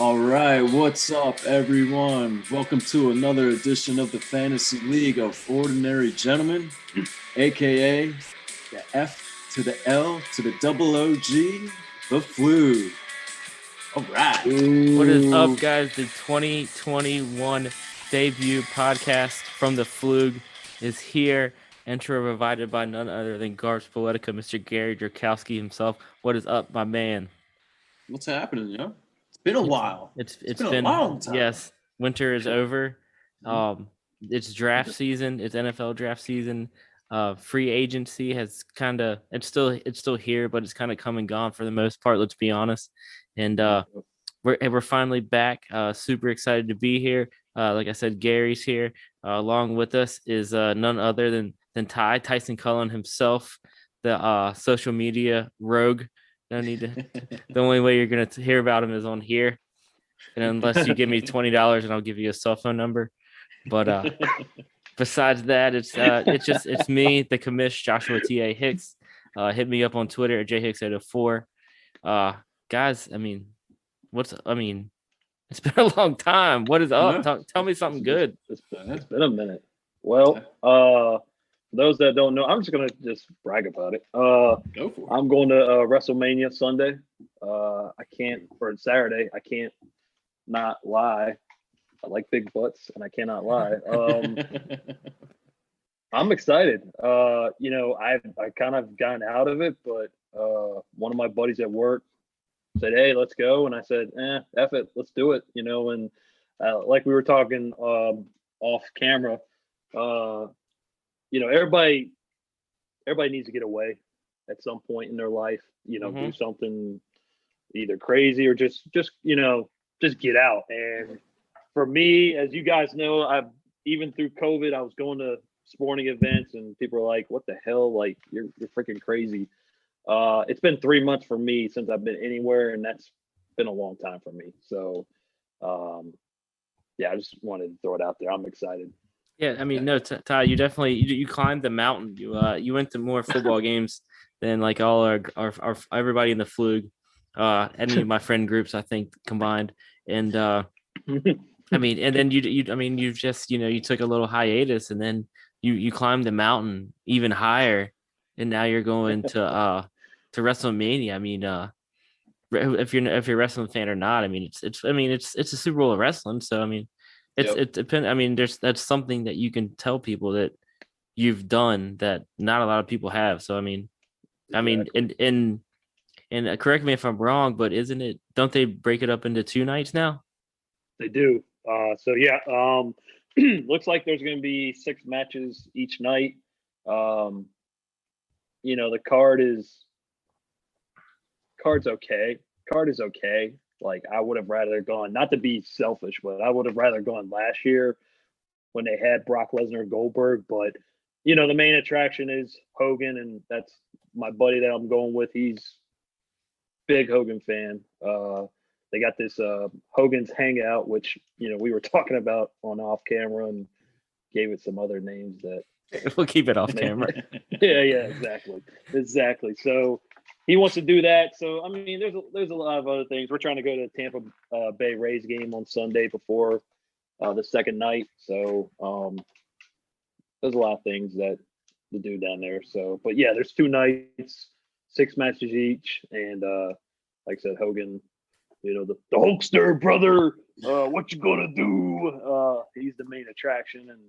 All right, what's up, everyone? Welcome to another edition of the Fantasy League of Ordinary Gentlemen, aka the F to the L to the double OG, the Flu. All right. What is up, guys? The 2021 debut podcast from the Flug is here. Intro provided by none other than Garps Poetica, Mr. Gary Drakowski himself. What is up, my man? What's happening, yo? It's been a It's while. it's It's it's been a been long time. yes. Winter is over. Mhm. It's draft season. It's NFL draft season. Free agency has it's still here, but it's kind of come and gone for the most part. Let's be honest. And we're finally back. Super excited to be here. Like I said, Gary's here. Along with us is none other than Tyson Cullen himself, the social media rogue. No need to. The only way you're gonna hear about him is on here, and unless you give me $20 and I'll give you a cell phone number. But besides that, it's me, the commish, Joshua T.A. Hicks. Hit me up on Twitter at jhicks804. Guys, it's been a long time. What is up? Yeah. Tell me something good. It's been a minute. Well, for those that don't know, I'm just gonna just brag about it. Go for it. I'm going to WrestleMania Sunday. I can't for Saturday. I can't not lie. I like big butts, and I cannot lie. I'm excited. I kind of gotten out of it, but one of my buddies at work said, "Hey, let's go," and I said, "F it, let's do it." And like we were talking off camera, everybody needs to get away at some point in their life. Do something either crazy or just get out. And for me, as you guys know, I've even through COVID, I was going to sporting events, and people are like, "What the hell? Like, you're freaking crazy." It's been 3 months for me since I've been anywhere, and that's been a long time for me. So, I just wanted to throw it out there. I'm excited. Yeah, I mean, no, Ty, you definitely you climbed the mountain. You went to more football games than like all our everybody in the Flug, any of my friend groups, I think, combined. And and then you just you took a little hiatus, and then you climbed the mountain even higher, and now you're going to WrestleMania. I mean, if you're a wrestling fan or not, I mean, it's a Super Bowl of wrestling, so I mean, it depends. I mean, that's something that you can tell people that you've done that not a lot of people have. So Exactly. and correct me if I'm wrong, but don't they break it up into 2 nights now? They do. Looks like there's going to be 6 matches each night. Um, the card's okay. Card is okay. Like, I would have rather gone, not to be selfish, but I would have rather gone last year when they had Brock Lesnar, Goldberg. But the main attraction is Hogan, and that's my buddy that I'm going with. He's big Hogan fan. They got this Hogan's Hangout, which we were talking about on off camera, and gave it some other names that We'll keep it off camera. yeah, exactly. So he wants to do that. So I mean, there's a lot of other things. We're trying to go to the Tampa Bay Rays game on Sunday before the second night. So there's a lot of things that to do down there. So, but yeah, there's 2 nights, 6 matches each, and like I said, Hogan, the Hulkster brother. What you gonna do? He's the main attraction, and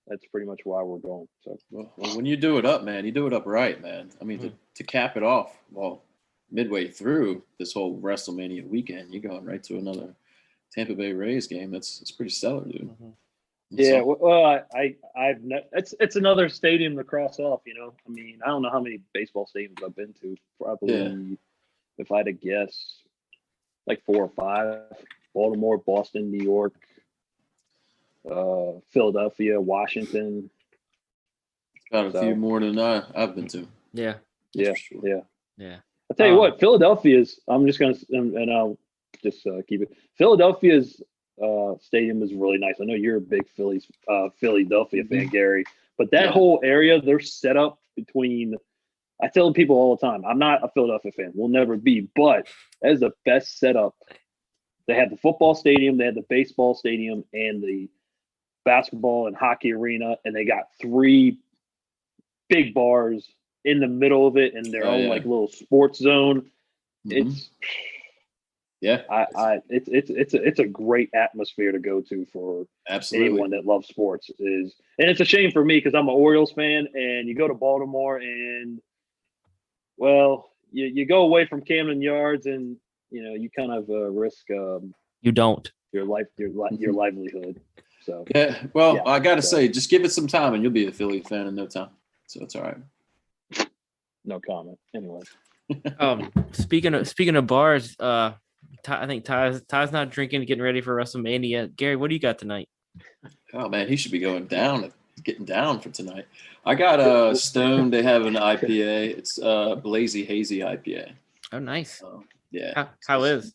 that's pretty much why we're going. So, Well, when you do it up, man, you do it up right, man. I mean, to cap it off, midway through this whole WrestleMania weekend, you're going right to another Tampa Bay Rays game. It's pretty stellar, dude. Yeah, well, it's another stadium to cross off. I mean, I don't know how many baseball stadiums I've been to. Probably, if I had to guess, like 4 or 5. Baltimore, Boston, New York, Philadelphia, Washington. Got a few more than I've been to. Yeah. Sure. Yeah. I'll tell you what, Philadelphia's. I'm just gonna, and I'll just keep it. Philadelphia's stadium is really nice. I know you're a big Philadelphia fan, Gary, but that whole area, they're set up between. I tell people all the time, I'm not a Philadelphia fan. We'll never be, but that is the best setup they had the football stadium, they had the baseball stadium, and the basketball and hockey arena, and they got 3 big bars in the middle of it in their own like little sports zone. Mhm. It's Yeah, it's a great atmosphere to go to for absolutely. anyone that loves sports. And it's a shame for me because I'm an Orioles fan, and you go to Baltimore and well, you go away from Camden Yards, and you kind of risk You don't. your livelihood. So Yeah, well, Yeah, I got to so- say, just give it some time and you'll be a Philly fan in no time. So it's all right. no comment. Anyway, Speaking of bars, I think Ty's not drinking, getting ready for WrestleMania. Gary, what do you got tonight? Oh man, he should be getting down for tonight. I got Stone. They have an IPA. It's Blazy Hazy IPA. Oh, nice. Yeah. How is?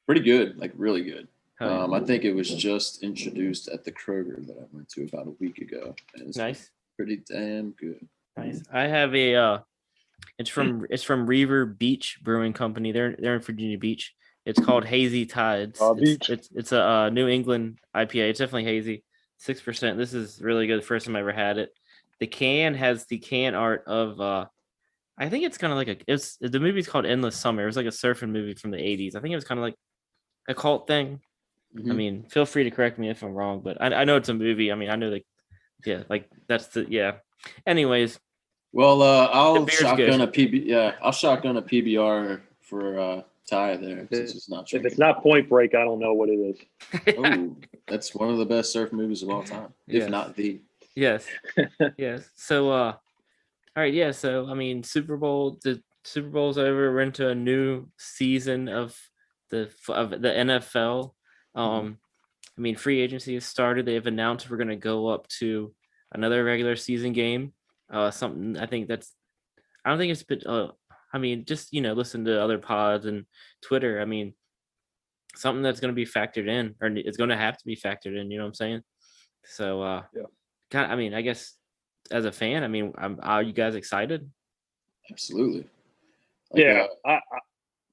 Pretty good, like really good. Oh, yeah. I think it was just introduced at the Kroger that I went to about a week ago. And it's Nice. pretty damn good. Nice. I have a it's from Reaver Beach Brewing Company. They're in Virginia Beach. It's called Hazy Tides. Beach. It's a New England IPA. It's definitely hazy. 6%. This is really good. First time I ever had it. The can has the can art of I think it's kind of like the movie's called Endless Summer. It was like a surfing movie from the 80s. I think it was kind of like a cult thing. Mhm. I mean, feel free to correct me if I'm wrong, but I know it's a movie. I mean, I know that's Anyways, Well, I'll beer's shotgun good. a PB. Yeah, I'll shotgun a PBR for Ty there since it's not if drinking. it's not Point Break, I don't know what it is. Oh, that's one of the best surf movies of all time, if Yes. not the. Yes. Yes. So all right, yeah. So I mean, the Super Bowl's over. We're into a new season of the NFL. I mean, free agency has started. They've announced we're gonna go up to another regular season game. Something I don't think it's been I mean, just listen to other pods and Twitter. I mean, something that's gonna be factored in, or it's gonna have to be factored in, you know what I'm saying? So Yeah. I mean, I guess as a fan, I mean, are you guys excited? Absolutely. Like, Yeah, I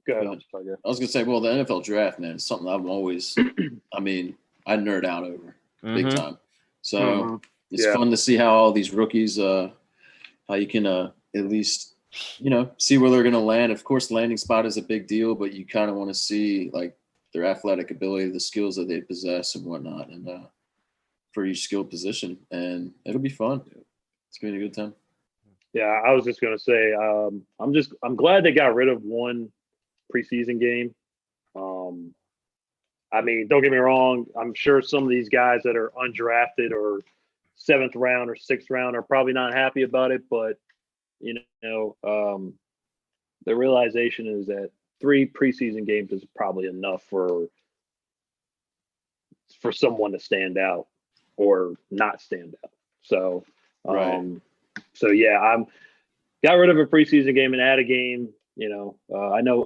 go ahead. go I'm sorry, yeah. I was gonna say, well, the NFL draft, man, is something I'm always. I mean, I nerd out over big Mhm. time. So Mhm. it's Yeah. fun to see how all these rookies, how you can at least, see where they're gonna land. Of course, landing spot is a big deal, but you kind of want to see like their athletic ability, the skills that they possess, and whatnot, and for each skill position, and it'll be fun. It's gonna be a good time. Yeah, I was just gonna say, I'm glad they got rid of one preseason game. I mean, don't get me wrong. I'm sure some of these guys that are undrafted or 7th round or 6th round are probably not happy about it, but the realization is that 3 preseason games is probably enough for someone to stand out or not stand out. So, Right. so yeah, I'm got rid of a preseason game and add a game. I know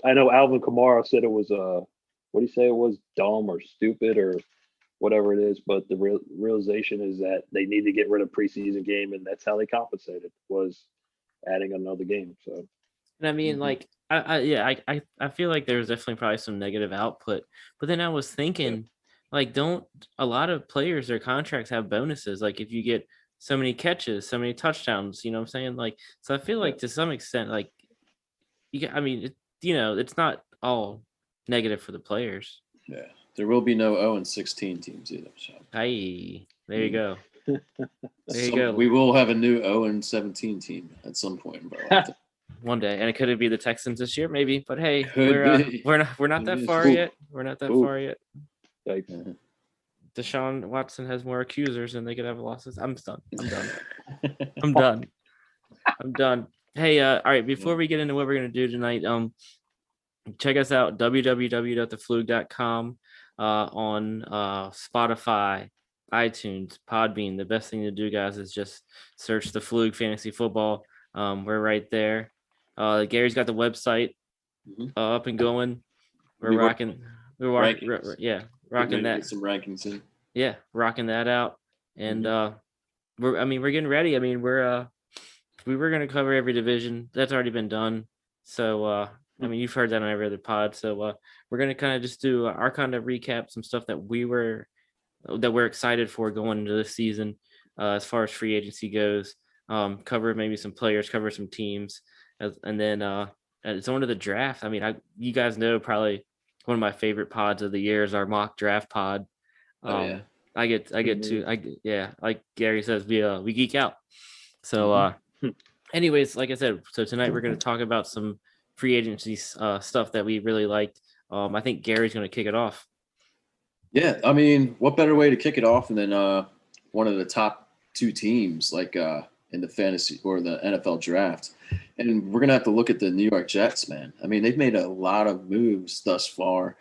Alvin Kamara said it was what do you say it was, dumb or stupid or whatever it is, but the realization is that they need to get rid of preseason game, and that's how they compensated, was adding another game. So, And I mean, Mhm. like, I feel like there's definitely probably some negative output, but then I was thinking, like, don't a lot of players, their contracts have bonuses? Like, if you get so many catches, so many touchdowns, you know what I'm saying? Like, so I feel like to some extent, like, I mean, it's not all negative for the players. Yeah. There will be no 0-16 teams either. So Hey, there you go. There you go. we will have a new 0-17 team at some point in our lifetime. One day, and it could be the Texans this year, maybe. But hey, Could be. we're not that Could be. far Ooh. yet. We're not that Ooh. far yet. like, Uh-huh. Deshaun Watson has more accusers and they could have losses. I'm done. I'm done. I'm done. Hey, all right. Before we get into what we're gonna do tonight, check us out www.theflug.com, on Spotify, iTunes, Podbean. The best thing to do, guys, is just search the Flug Fantasy Football. We're right there. Gary's got the website Mhm. up and going. We're We work- rocking. We're rocking. rankings. Yeah, We're rocking gonna that. get some rankings in. Yeah, rocking that out. And we're getting ready. I mean, we were gonna cover every division. That's already been done. So I mean, you've heard that on every other pod. So we're gonna kind of just do our kind of recap, some stuff that we're excited for going into this season, as far as free agency goes. Cover maybe some players, cover some teams, and then it's on to the draft. I mean, you guys know probably one of my favorite pods of the year is our mock draft pod. Yeah. I get to like Gary says, we geek out. So anyways, like I said, so tonight we're going to talk about some free agency stuff that we really liked. I think Gary's going to kick it off. Yeah, I mean, what better way to kick it off than one of the top two teams, like in the fantasy or the NFL draft? And we're gonna have to look at the New York Jets, man. I mean, they've made a lot of moves thus far,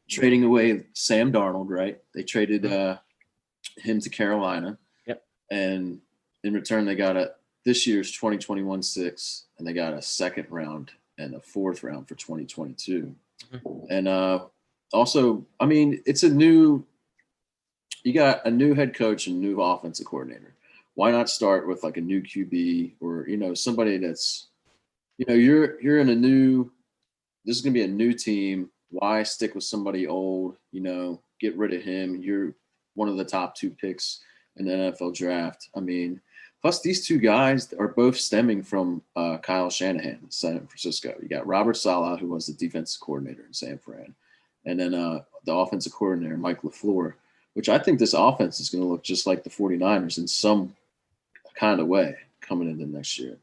trading away Sam Darnold, right? They traded him to Carolina. Yep. And in return, they got this year's 2021 6, and they got a second round and a fourth round for 2022. And also, I mean, you got a new head coach and new offensive coordinator. Why not start with like a new QB or, somebody that's, you're in this is going to be a new team. Why stick with somebody old, get rid of him. You're one of the top 2 picks in the NFL draft. I mean, plus these 2 guys are both stemming from Kyle Shanahan in San Francisco. You got Robert Saleh, who was the defensive coordinator in San Fran. And then the offensive coordinator, Mike LaFleur, which I think this offense is going to look just like the 49ers in some kind of way coming into next year.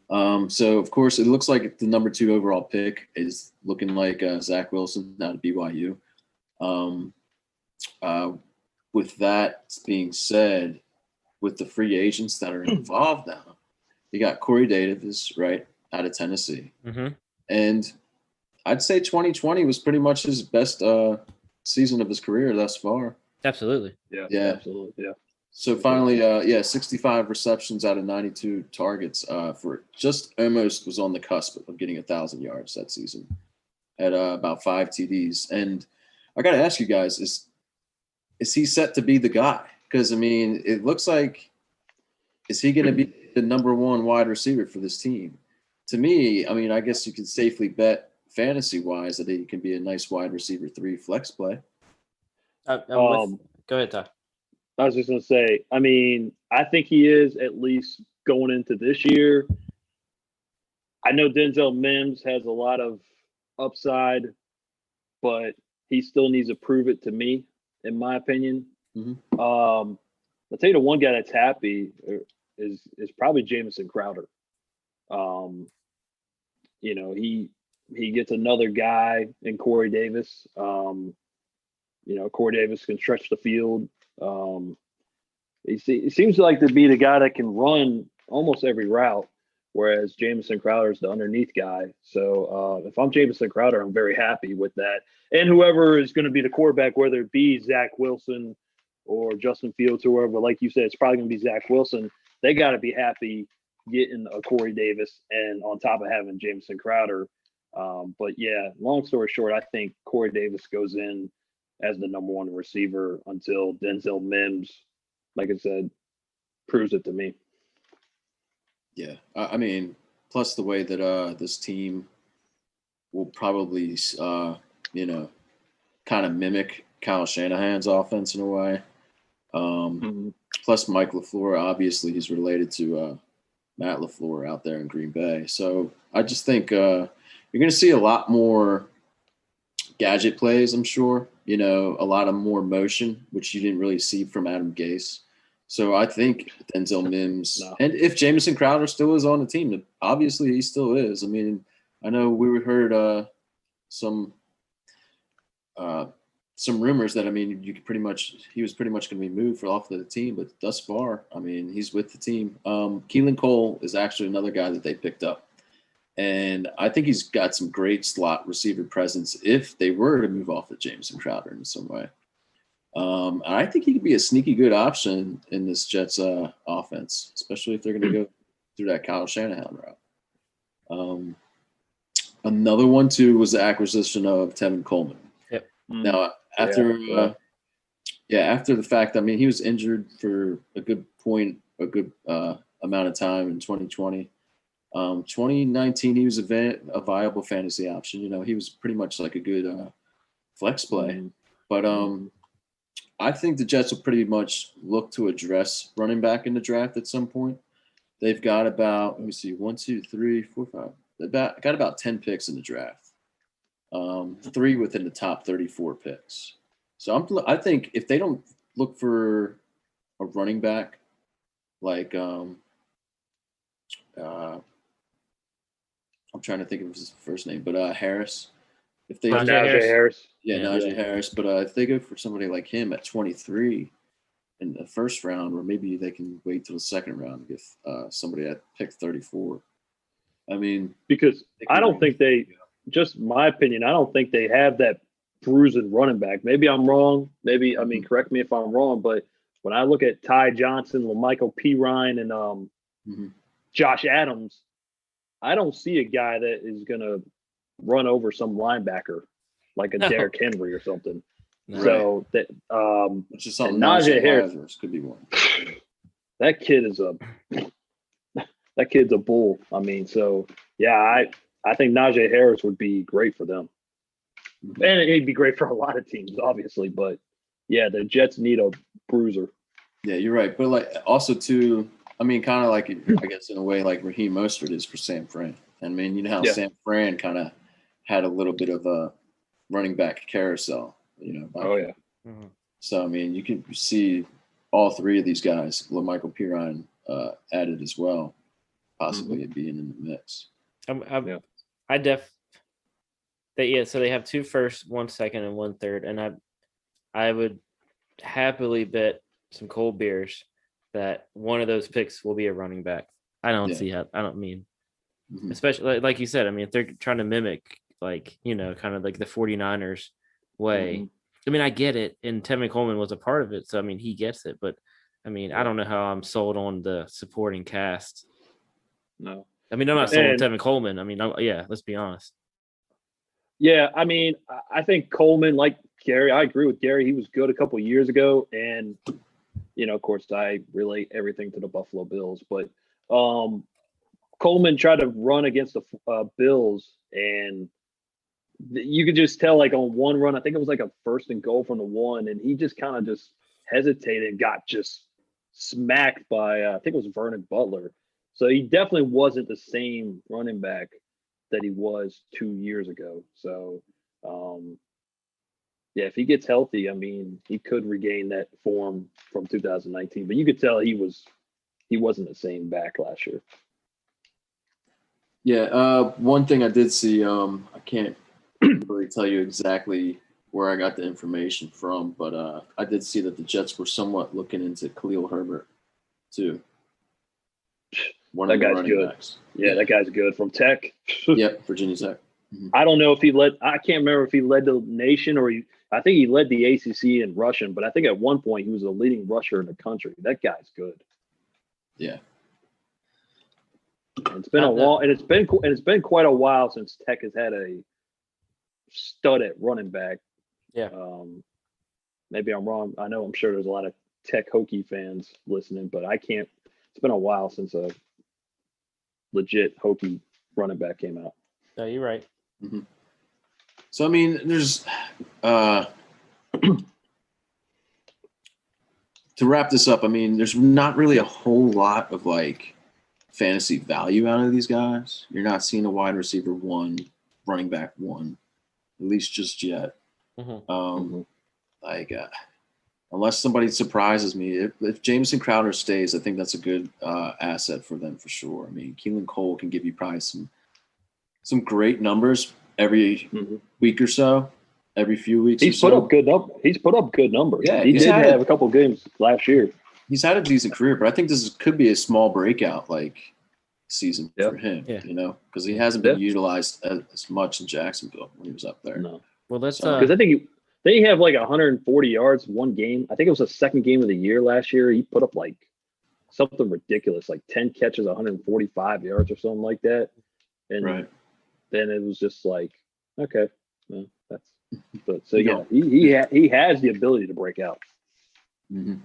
So, of course, it looks like the number 2 overall pick is looking like Zach Wilson out of BYU. With that being said, with the free agents that are involved now, you got Corey Davis, right, out of Tennessee. Mm-hmm. And I'd say 2020 was pretty much his best season of his career thus far. Absolutely. Yeah. Absolutely. Yeah. So finally, 65 receptions out of 92 targets for just almost was on the cusp of getting 1,000 yards that season at about 5 TDs. And I got to ask you guys, is he set to be the guy? Because, I mean, it looks like, is he going to be the number 1 wide receiver for this team? To me, I mean, I guess you could safely bet fantasy-wise that he can be a nice wide receiver 3 flex play. Go ahead, Todd. I was just going to say, I mean, I think he is at least going into this year. I know Denzel Mims has a lot of upside, but he still needs to prove it to me, in my opinion. Mm-hmm. I'll tell you the one guy that's happy is probably Jamison Crowder. He gets another guy in Corey Davis. Corey Davis can stretch the field. He seems like to be the guy that can run almost every route, whereas Jamison Crowder is the underneath guy. So if I'm Jamison Crowder, I'm very happy with that. And whoever is going to be the quarterback, whether it be Zach Wilson or Justin Fields or whoever, like you said, it's probably going to be Zach Wilson. They got to be happy getting a Corey Davis and on top of having Jamison Crowder. But yeah, long story short, I think Corey Davis goes in as the number 1 receiver until Denzel Mims, like I said, proves it to me. Yeah, I mean, plus the way that this team will probably, kind of mimic Kyle Shanahan's offense in a way. Plus Mike LaFleur, obviously he's related to Matt LaFleur out there in Green Bay. So I just think you're going to see a lot more gadget plays, I'm sure. A lot of more motion, which you didn't really see from Adam Gase. So I think Denzel Mims, and if Jamison Crowder still is on the team, obviously he still is. I mean, I know we heard some rumors that, I mean, he was pretty much going to be moved off the team, but thus far, I mean, he's with the team. Keelan Cole is actually another guy that they picked up. And I think he's got some great slot receiver presence if they were to move off of Jamison Crowder in some way. And I think he could be a sneaky good option in this Jets offense, especially if they're going to go through that Kyle Shanahan route. Another one, too, was the acquisition of Tevin Coleman. Yep. Now, after the fact, I mean, he was injured for a good amount of time in 2020. 2019, he was a viable fantasy option. You know, he was pretty much like a good flex play. Mhm. But I think the Jets will pretty much look to address running back in the draft at some point. They've got about, let me see, 1, 2, 3, 4, 5. They've got about 10 picks in the draft. 3 within the top 34 picks. So I think if they don't look for a running back like I'm trying to think of his first name, but Harris. If they Najee Najee Harris. yeah, Yeah. Najee Harris, but if they go for somebody like him at 23 in the first round, or maybe they can wait till the second round to get somebody at pick 34. I mean, Because they I could don't think they, just my opinion, I don't think they have that bruising running back. Maybe I'm wrong. Maybe, I mean, correct me if I'm wrong, but when I look at Ty Johnson, LaMichael Pirine, and Mhm. Josh Adams, I don't see a guy that is going to run over some linebacker like a No. Derrick Henry or something. No. So that Which is something and Najee Najee Harris- Harris could be one. that kid is that kid's a bull. I mean, so yeah, I think Najee Harris would be great for them. Mhm. And he'd be great for a lot of teams, obviously. But yeah, the Jets need a bruiser. Yeah, you're right. But like also too, I mean, kind of like I guess in a way like Raheem Mostert is for Sam Fran. I mean, you know how Yeah. Sam Fran kind of had a little bit of a running back carousel. You know. Oh yeah. Mhm. So I mean, you can see all 3 of these guys, LaMichael Pirine added as well, possibly being in the mix. Yeah. So they have 2 firsts, 1 second, and 1 third, and I would happily bet some cold beers that one of those picks will be a running back. I don't Yeah. see how. I don't mean, Mhm. especially like you said. I mean, if they're trying to mimic, like, you know, kind of like the 49ers way. Mhm. I mean, I get it, and Tevin Coleman was a part of it, so I mean, he gets it. But I mean, I don't know how I'm sold on the supporting cast. No. I mean, I'm not sold on And- Tevin Coleman. I mean, yeah, let's be honest. Yeah, I mean, I think Coleman, like Gary, I agree with Gary. He was good a couple years ago, and you know, of course, I relate everything to the Buffalo Bills. But Coleman tried to run against the Bills, and you could just tell, like on one run, I think it was like a 1st and goal from the 1, and he just kind of just hesitated and got just smacked by I think it was Vernon Butler. So he definitely wasn't the same running back that he was 2 years ago. So yeah, if he gets healthy, I mean, he could regain that form from 2019. But you could tell he wasn't the same back last year. Yeah, one thing I did see, I can't really tell you exactly where I got the information from, but I did see that the Jets were somewhat looking into Khalil Herbert too. One That of the guy's running good. backs. Yeah, that guy's good from Tech. Yep, Virginia Tech. I don't know if I can't remember if he led the nation or I think he led the ACC in rushing, but I think at one point he was the leading rusher in the country. That guy's good. Yeah. And it's been it's been quite a while since Tech has had a stud at running back. Yeah. Maybe I'm wrong. I'm sure there's a lot of Tech Hokie fans listening, but I can't. It's been a while since a legit Hokie running back came out. No, you're right. Mm-hmm. So I mean, there's to wrap this up. I mean, there's not really a whole lot of like fantasy value out of these guys. You're not seeing a wide receiver 1, running back 1, at least just yet. Mhm. Like unless somebody surprises me, if Jameson Crowder stays, I think that's a good asset for them for sure. I mean, Keelan Cole can give you probably some great numbers every week or so, every few weeks. He's put up good numbers. Yeah, he he's did had have a couple games last year. He's had a decent career, but I think this could be a small breakout like season for him. Yeah. You know, because he hasn't been utilized as much in Jacksonville when he was up there. No, Well, let's because I think they have like 140 yards one game. I think it was the second game of the year last year. He put up like something ridiculous, like 10 catches, 145 yards or something like that. And Right. then it was just like, okay, well, but so Yeah. yeah, he has the ability to break out. Mm-hmm.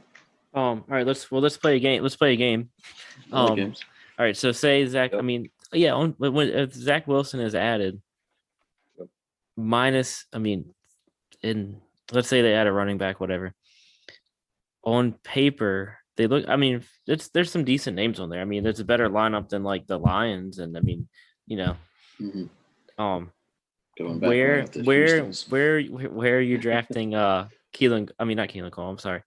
all right, let's play a game. Let's play a game. Games. All right, so say Zach. Yep. I mean, Yeah, when if Zach Wilson is added, minus, I mean, in let's say they add a running back, whatever. On paper, they look. I mean, there's some decent names on there. I mean, there's a better lineup than like the Lions, and I mean, you know, Mhm. um, Going back right where after where Houston's. where are you drafting Keelan? I mean, not Keelan Cole. I'm sorry,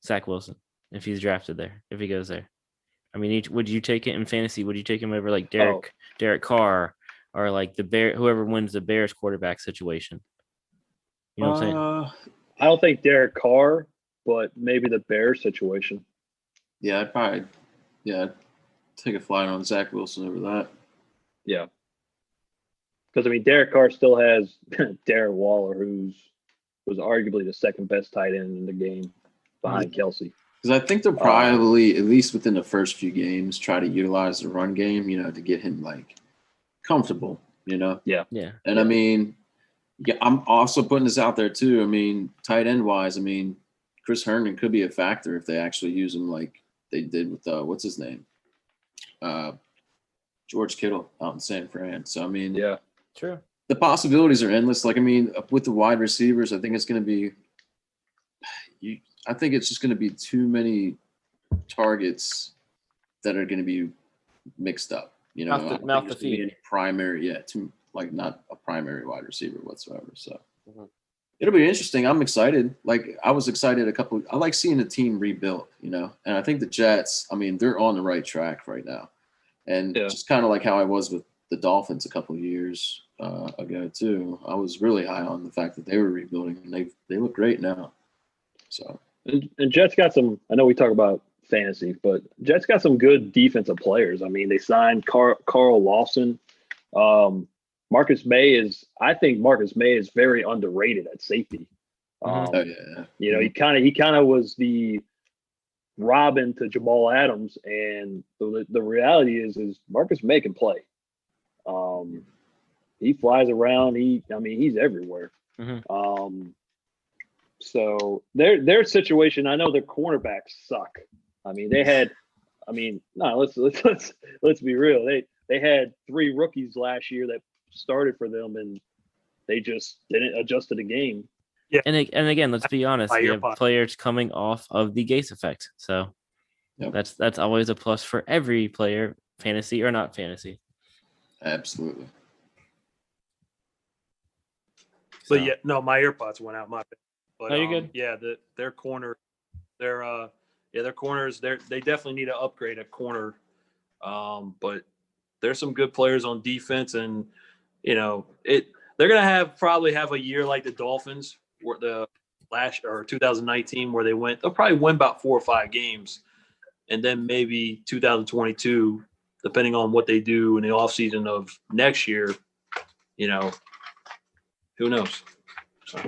Zach Wilson. If he's drafted there, if he goes there, I mean, would you take it in fantasy? Would you take him over like Oh, Derek Carr or like whoever wins the Bears quarterback situation? You know what I'm saying? I don't think Derek Carr, but maybe the Bears situation. Yeah, I'd take a flight on Zach Wilson over that. Yeah. Because I mean, Derek Carr still has Darren Waller, was arguably the second best tight end in the game behind Kelsey. Because I think they'll probably, at least within the first few games, try to utilize the run game, to get him like comfortable, Yeah. Yeah. And I mean, yeah, I'm also putting this out there too. I mean, tight end wise, I mean, Chris Herndon could be a factor if they actually use him like they did with what's his name, George Kittle out in San Fran. So I mean, Yeah. True. the possibilities are endless. Like I mean, with the wide receivers, I think it's going to be. I think it's just going to be too many targets that are going to be mixed up. Mouth to feed. Primary, not a primary wide receiver whatsoever. So it'll be interesting. I'm excited. Like I was excited I like seeing the team rebuilt, and I think the Jets, I mean, they're on the right track right now. And just kind of like how I was with the Dolphins a couple of years ago too. I was really high on the fact that they were rebuilding, and they look great now. So and Jets got some. I know we talk about fantasy, but Jets got some good defensive players. I mean, they signed Carl Lawson. Marcus May I think Marcus May is very underrated at safety. He kind of was the Robin to Jamal Adams, and the reality is Marcus May can play. He flies around. He's everywhere. So their situation, I know their cornerbacks suck. I mean, let's be real. They had 3 rookies last year that started for them, and they just didn't adjust to the game. Yeah. And again, let's be honest. We have players coming off of the Gase effect. So that's always a plus for every player, fantasy or not fantasy. Absolutely. But my AirPods went out. My bad. But you're good. Yeah, their corners, they definitely need to upgrade at corner. But there's some good players on defense, and they're gonna probably have a year like the Dolphins, where the last or 2019, where they'll probably win about 4 or 5 games, and then maybe 2022, depending on what they do in the offseason of next year, who knows? So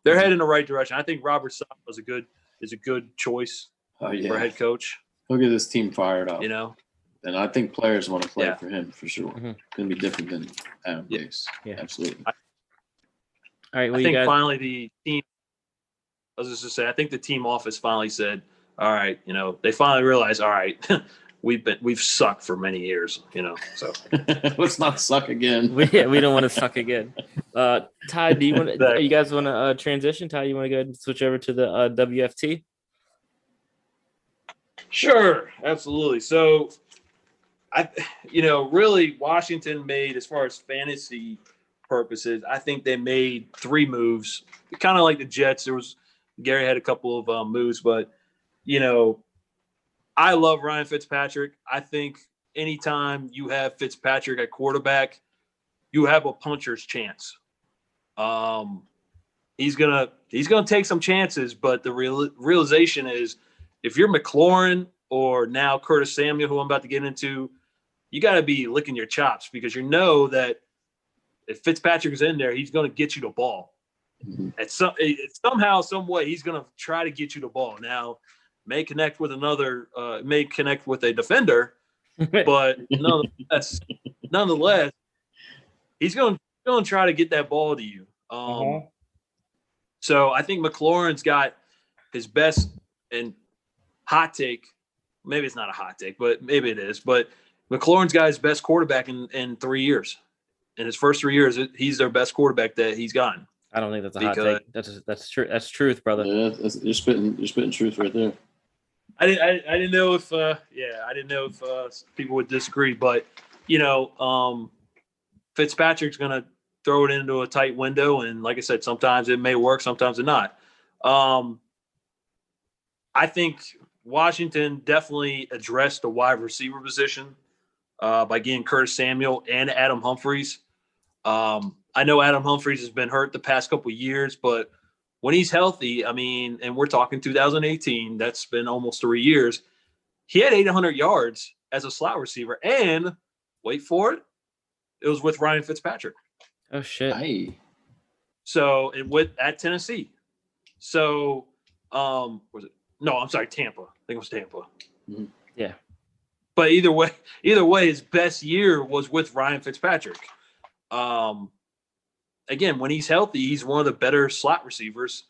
they're heading in the right direction. I think Robert Saleh is a good choice for head coach. He'll get this team fired up. And I think players want to play for him for sure. Mm-hmm. It's going to be different than Adam Gase. Yeah, absolutely. All right, I think finally the team. I was just to say, I think the team office finally said, "All right, they finally realized, all right, we've sucked for many years, So let's not suck again. we don't want to suck again." Ty, do you guys want to transition? Ty, you want to go ahead and switch over to the WFT? Sure, absolutely. So, really, Washington made, as far as fantasy purposes, I think they made 3 moves. Kind of like the Jets. Gary had a couple of moves, but I love Ryan Fitzpatrick. I think anytime you have Fitzpatrick at quarterback, you have a puncher's chance. He's gonna take some chances, but the realization is, if you're McLaurin or now Curtis Samuel, who I'm about to get into, you got to be licking your chops, because that if Fitzpatrick is in there, he's going to get you the ball. Somehow, some way, he's going to try to get you the ball. Now, may connect with a defender, but nonetheless, he's going to try to get that ball to you. So I think McLaurin's got his best, and hot take. Maybe it's not a hot take, but maybe it is. But McLaurin's got his best quarterback in 3 years. In his first 3 years, he's their best quarterback that he's gotten. I don't think that's a hot take. That's true. That's truth, brother. Yeah, you're spitting truth right there. I didn't know if people would disagree, but Fitzpatrick's gonna throw it into a tight window, and like I said, sometimes it may work, sometimes it not. I think Washington definitely addressed the wide receiver position by getting Curtis Samuel and Adam Humphries. I know Adam Humphries has been hurt the past couple of years, but when he's healthy, I mean, and we're talking 2018, that's been almost 3 years, he had 800 yards as a slot receiver, and wait for it, it was with Ryan Fitzpatrick. Oh shit! Hey. So at Tennessee. So was it? No, I'm sorry, Tampa. I think it was Tampa. Mm-hmm. Yeah. But either way, his best year was with Ryan Fitzpatrick. Again, when he's healthy, he's one of the better slot receivers.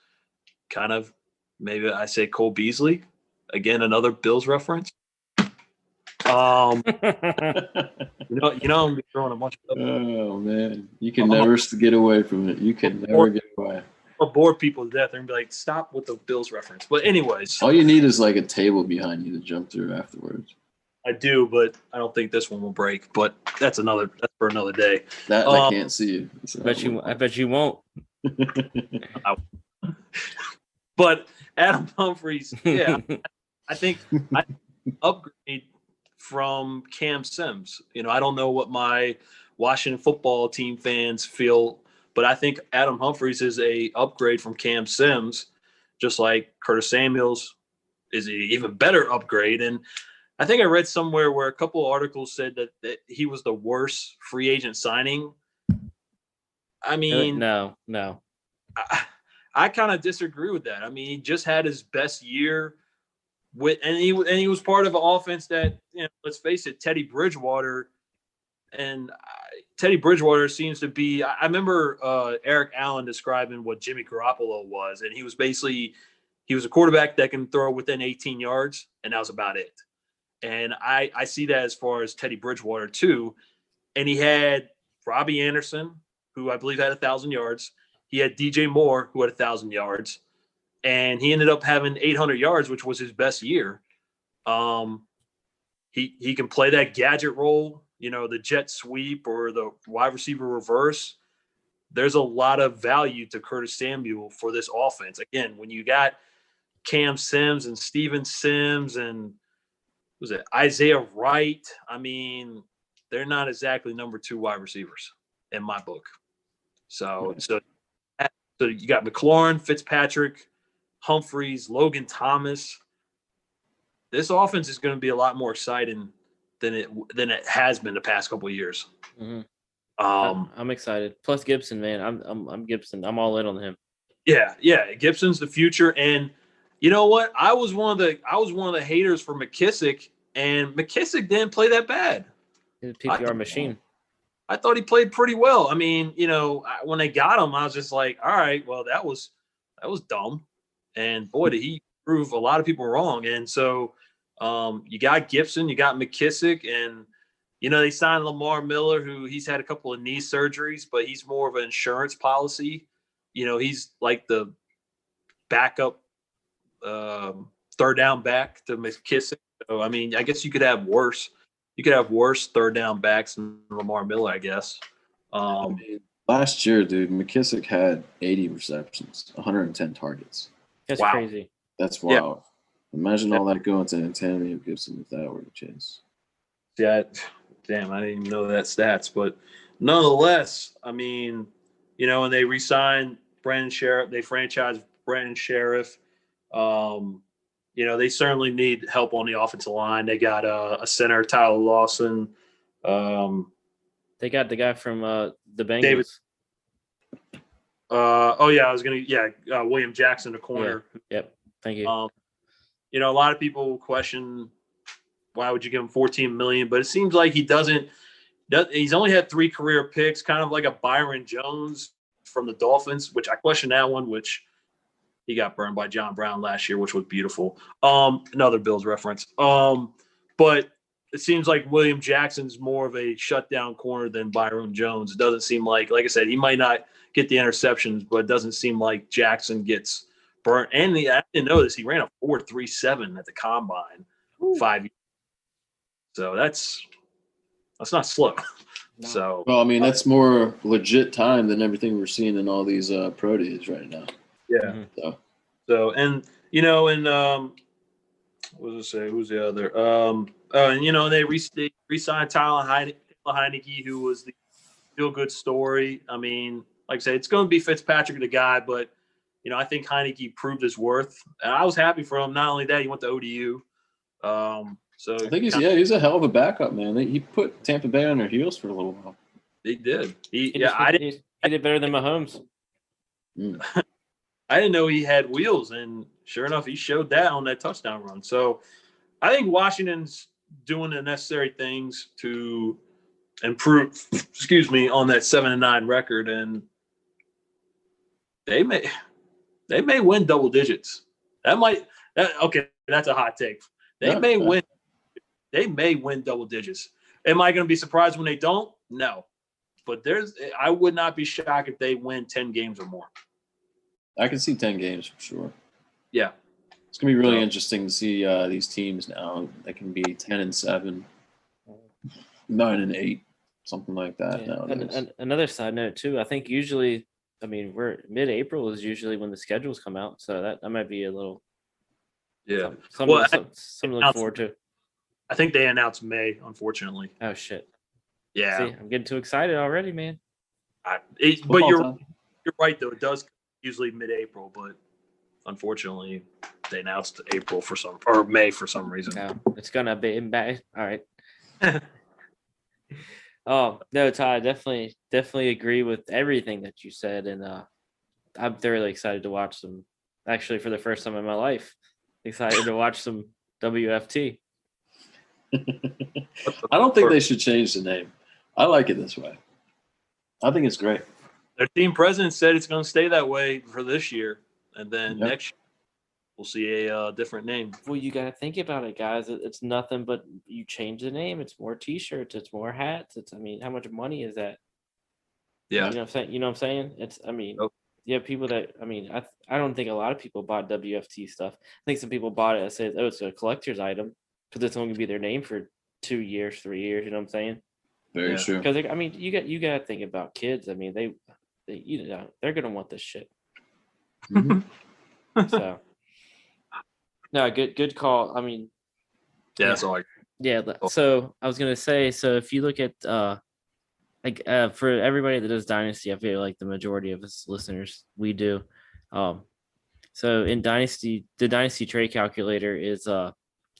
Kind of, maybe I say Cole Beasley. Again, another Bills reference. I'm gonna be throwing a bunch of. Oh man, you can never get away from it. You can never get away. I'll bore people to death. They're gonna be like, "Stop with the Bills reference." But anyways, all you need is like a table behind you to jump through afterwards. I do, but I don't think this one will break. But that's for another day. That I can't see you. So I bet you won't. But Adam Humphries, yeah, I think I upgrade from Cam Sims. I don't know what my Washington football team fans feel, but I think Adam Humphries is a upgrade from Cam Sims, just like Curtis Samuels is an even better upgrade. And I think I read somewhere where a couple of articles said that he was the worst free agent signing. I mean, no. I kind of disagree with that. I mean, he just had his best year and he was part of an offense that, let's face it, Teddy Bridgewater seems to be. I remember Eric Allen describing what Jimmy Garoppolo was, and he was a quarterback that can throw within 18 yards, and that was about it. And I see that as far as Teddy Bridgewater too. And he had Robbie Anderson, who I believe had 1,000 yards. He had DJ Moore, who had 1,000 yards. And he ended up having 800 yards, which was his best year. He can play that gadget role, the jet sweep or the wide receiver reverse. There's a lot of value to Curtis Samuel for this offense. Again, when you got Cam Sims and Steven Sims and was it Isaiah Wright? I mean, they're not exactly number 2 wide receivers in my book. So you got McLaurin, Fitzpatrick, Humphries, Logan Thomas. This offense is going to be a lot more exciting than it has been the past couple of years. Mm-hmm. I'm excited. Plus Gibson, man. I'm Gibson. I'm all in on him. Yeah. Gibson's the future, and you know what? I was one of the haters for McKissick, and McKissick didn't play that bad. He's a PPR machine. I thought he played pretty well. I mean, when they got him, I was just like, all right, well, that was dumb. And boy, did he prove a lot of people wrong. And so you got Gibson, you got McKissick, and, they signed Lamar Miller, who he's had a couple of knee surgeries, but he's more of an insurance policy. He's like the backup third down back to McKissick. So, I mean, I guess you could have worse. You could have worse third down backs than Lamar Miller, I guess. Last year, dude, McKissick had 80 receptions, 110 targets. That's crazy. That's wild. Yeah. Imagine all that going to Antonio Gibson if that were the case. Yeah, damn, I didn't even know that stats. But nonetheless, I mean, and they re-signed Brandon Sheriff. They franchised Brandon Sheriff. They certainly need help on the offensive line. They got a center, Tyler Lawson. They got the guy from the Bengals. David. William Jackson, the corner. Yeah. Yep. Thank you. A lot of people question why would you give him $14 million, but it seems like he doesn't. He's only had 3 career picks, kind of like a Byron Jones from the Dolphins, which I question that one, which he got burned by John Brown last year, which was beautiful. Another Bills reference. But it seems like William Jackson's more of a shutdown corner than Byron Jones. It doesn't seem like I said, he might not get the interceptions, but it doesn't seem like Jackson gets burnt. And I didn't know this. He ran a 4.37 at the combine 5 years. So that's not slow. No. So Well, I mean, that's more legit time than everything we're seeing in all these pro days right now. yeah. Mhm. So and what does it say? Who's the other? And they re-signed Tyler Heineke, who was the feel good story. I mean, like I said, it's going to be Fitzpatrick the guy, but I think Heineke proved his worth, and I was happy for him. Not only that, he went to ODU. So I think he's a hell of a backup, man. He put Tampa Bay on their heels for a little while. he did. He did better than Mahomes. I didn't know he had wheels, and sure enough, he showed that on that touchdown run. So I think Washington's doing the necessary things to improve, on that 7-9 record, and they may win double digits. Okay, that's a hot take. They may win double digits. Am I going to be surprised when they don't? No. But I would not be shocked if they win 10 games or more. I can see 10 games for sure. Yeah. It's going to be really interesting to see these teams now. They can be 10-7, 9-8, something like that. Yeah. And another side note too, I think usually, we're mid-April is usually when the schedules come out, so that might be a little something to look forward to. I think they announced May, unfortunately. Oh shit! Yeah, see, I'm getting too excited already, man. But you're right though. It does usually mid-April, but unfortunately, they announced May for some reason. No, it's gonna be bad. All right. Oh no, Ty, definitely agree with everything that you said, and I'm thoroughly excited to watch them. Actually, for the first time in my life, excited to watch some WFT. I don't think they should change the name. I like it this way. I think it's great. Their team president said it's going to stay that way for this year, and then next year we'll see a different name. Well, you got to think about it, guys. It's nothing but you change the name. It's more T-shirts. It's more hats. How much money is that? Yeah. You know what I'm saying? Yeah, people that, I don't think a lot of people bought WFT stuff. I think some people bought it and said, oh, it's a collector's item because it's only going to be their name for 2 years, 3 years. You know what I'm saying? Very true. Because, you got to think about kids. They're going to want this shit. Mm-hmm. So, no, good call. That's all. Yeah. So I was gonna say, so if you look at for everybody that does Dynasty, I feel like the majority of us listeners we do. So in Dynasty, the Dynasty trade calculator is a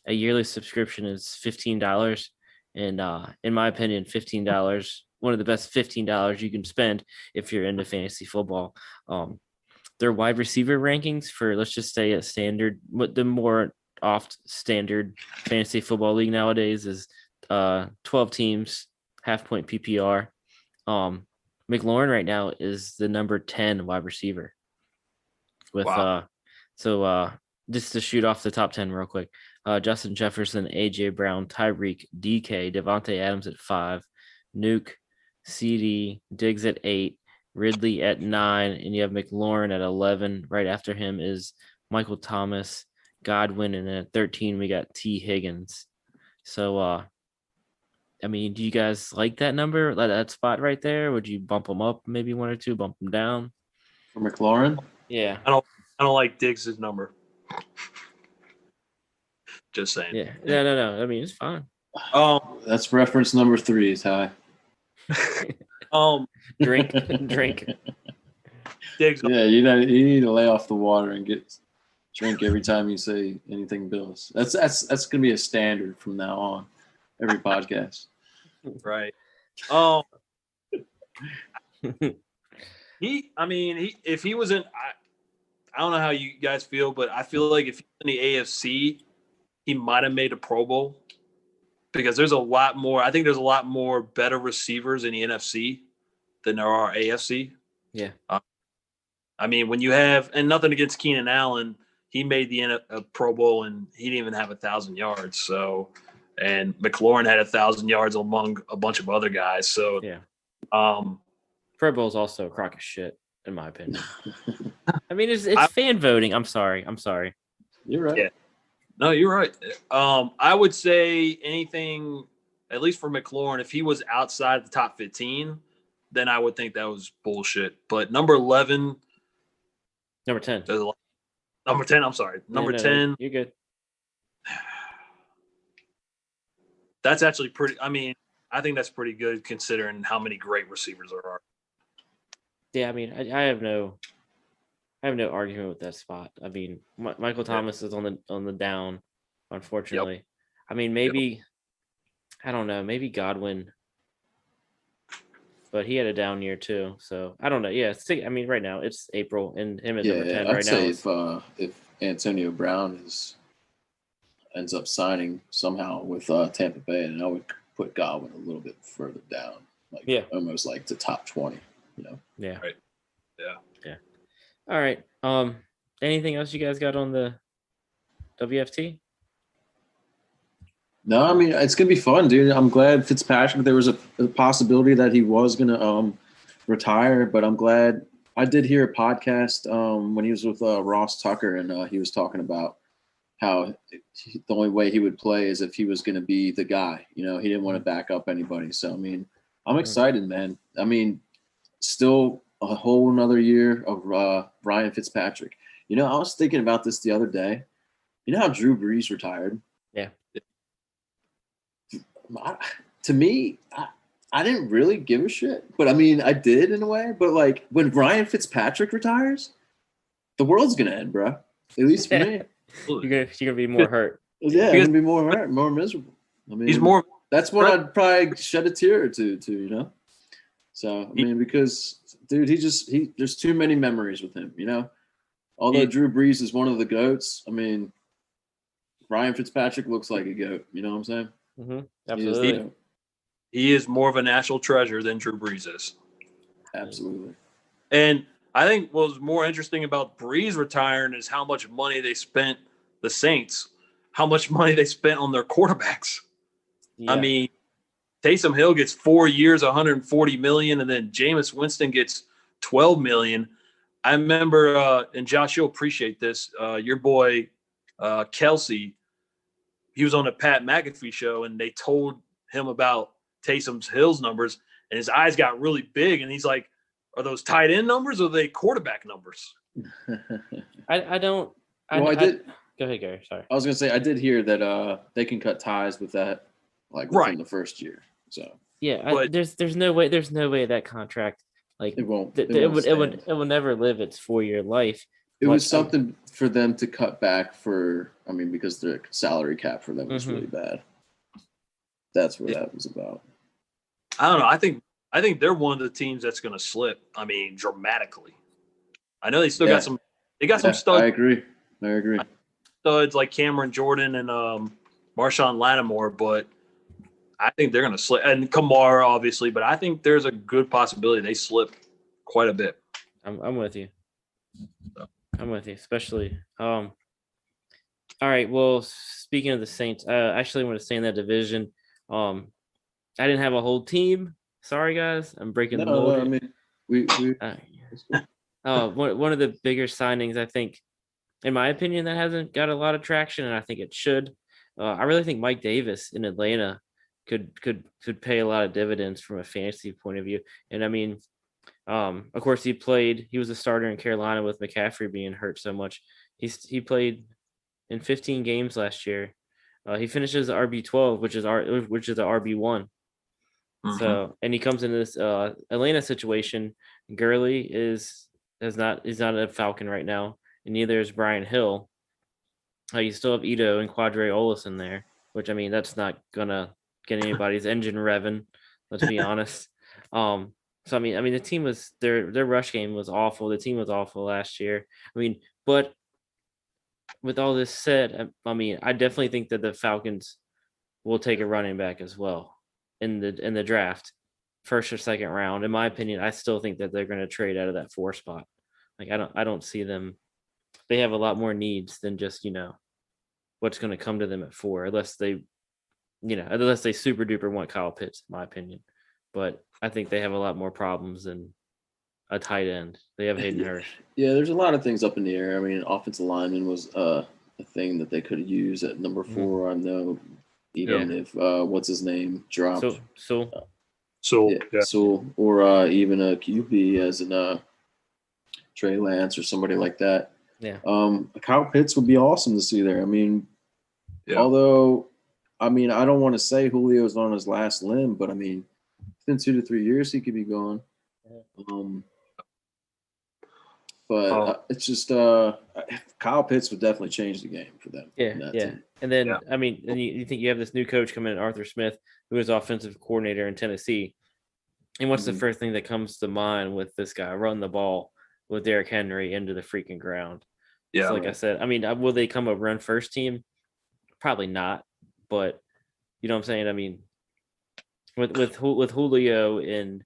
yearly subscription is $15, and in my opinion, $15, one of the best $15 you can spend if you're into fantasy football. Their wide receiver rankings for, let's just say, a standard, the more oft standard fantasy football league nowadays is 12 teams, half point PPR. McLaurin right now is the number 10 wide receiver with just to shoot off the top 10 real quick. Justin Jefferson, AJ Brown, Tyreek, DK, Devontae Adams at 5, Nuke, CD, Diggs at 8, Ridley at 9, and you have McLaurin at 11. Right after him is Michael Thomas, Godwin, and then at 13 we got T. Higgins. So, do you guys like that number, that spot right there? Would you bump them up maybe 1 or 2, bump them down? For McLaurin? Yeah. I don't like Diggs' number. Just saying. Yeah. No. It's fine. That's reference number 3, Ty. Drink. Diggs. Yeah, you need to lay off the water and drink every time you say anything Bills. That's gonna be a standard from now on, every podcast. Right. If he was in, I don't know how you guys feel, but I feel like if he's in the AFC, he might have made a Pro Bowl because there's a lot more. I think there's a lot more better receivers in the NFC than there are AFC. Yeah. When you have, and nothing against Keenan Allen, he made the Pro Bowl and he didn't even have 1,000 yards. So, and McLaurin had 1,000 yards among a bunch of other guys. So Yeah. um, Fred Bowles also a crock of shit, in my opinion. I mean, it's fan voting. I'm sorry. You're right. Yeah. No, you're right. I would say anything, at least for McLaurin, if he was outside the top 15, then I would think that was bullshit. But number 11, Number 10. number 10, I'm sorry. Number No, 10, you're good. that's actually pretty. I mean, I think that's pretty good considering how many great receivers there are. Yeah, I mean, I have no argument with that spot. I mean, Michael Thomas is on the down, unfortunately. Yep. I mean, maybe I don't know, maybe Godwin, but he had a down year too. So I don't know. Yeah, I mean, right now it's April, and him at number 10 I'd right say now. if Antonio Brown ends up signing somehow with Tampa Bay, and I would put Godwin a little bit further down, like almost like to top 20. Yeah. Right. Yeah. All right. Anything else you guys got on the WFT? No, I mean it's gonna be fun, dude. I'm glad Fitzpatrick. There was a possibility that he was gonna retire, but I'm glad. I did hear a podcast when he was with Ross Tucker, and he was talking about how the only way he would play is if he was gonna be the guy. He didn't want to back up anybody. So I mean, I'm excited, man. I mean, still a whole another year of Ryan Fitzpatrick. I was thinking about this the other day. You know how Drew Brees retired? Yeah. To me, I didn't really give a shit, but I mean, I did in a way. But like when Ryan Fitzpatrick retires, the world's gonna end, bro. At least for me. You're gonna be more hurt. Yeah, I'm gonna be more hurt, more miserable. I mean, He's more. That's when I'd probably shed a tear or two. So I mean, because dude, there's too many memories with him. Although Drew Brees is one of the GOATs, I mean, Ryan Fitzpatrick looks like a GOAT. You know what I'm saying? Mm-hmm. Absolutely. He is more of a national treasure than Drew Brees is. Absolutely. And I think what was more interesting about Brees retiring is how much money they spent, the Saints, how much money they spent on their quarterbacks. Yeah. I mean, Taysom Hill gets 4 years, $140 million, and then Jameis Winston gets $12 million. I remember, and Josh, you'll appreciate this. Your boy Kelsey, he was on a Pat McAfee show, and they told him about Taysom Hill's numbers, and his eyes got really big, and he's like, "Are those tight end numbers or are they quarterback numbers?" I don't. Well, I did. Go ahead, Gary. Sorry. I was gonna say I did hear that they can cut ties with that, like within the first year. So yeah, there's no way that contract it won't. It would never live its 4-year life. It was something for them to cut back for. I mean, because their salary cap for them was really bad. That's what that was about. I don't know. I think they're one of the teams that's going to slip. I mean, dramatically. I know they still got some. They got some studs. I agree. Studs like Cameron Jordan and Marshawn Lattimore, but I think they're going to slip. And Kamara, obviously, but I think there's a good possibility they slip quite a bit. I'm with you. I'm with you, especially. All right. Well, speaking of the Saints, I actually want to stay in that division. I didn't have a whole team. Sorry, guys. I'm breaking the mold. No, I mean, we one of the bigger signings, I think, in my opinion, that hasn't got a lot of traction, and I think it should. I really think Mike Davis in Atlanta could pay a lot of dividends from a fantasy point of view. And I mean, of course, he was a starter in Carolina with McCaffrey being hurt so much. He played in 15 games last year. He finishes RB12, which is the RB1. Mm-hmm. So, and he comes into this Atlanta situation. Gurley is not a Falcon right now, and neither is Brian Hill. You still have Ito and Quadre Olison there, which I mean that's not gonna get anybody's engine revving. Let's be honest. So I mean the team was their rush game was awful. The team was awful last year. I mean, but with all this said, I mean I definitely think that the Falcons will take a running back as well in the draft, first or second round. In my opinion, I still think that they're going to trade out of that 4 spot. Like I don't see them. They have a lot more needs than just what's going to come to them at 4, unless they unless they super duper want Kyle Pitts, in my opinion. But I think they have a lot more problems than a tight end. They have Hayden Hurst. Yeah, there's a lot of things up in the air. I mean, offensive lineman was a thing that they could use at number 4. I know, even if what's his name dropped. So Or even a QB as in Trey Lance or somebody like that. Yeah. Kyle Pitts would be awesome to see there. I mean, although, I mean, I don't want to say Julio's on his last limb, but I mean, within 2 to 3 years, he could be gone. It's just Kyle Pitts would definitely change the game for them. Yeah. And then, I mean, and you think you have this new coach coming in, Arthur Smith, who is offensive coordinator in Tennessee. And what's the first thing that comes to mind with this guy? Run the ball with Derrick Henry into the freaking ground. Yeah. So like I said, I mean, will they come a run first team? Probably not. But you know what I'm saying? I mean, with Julio and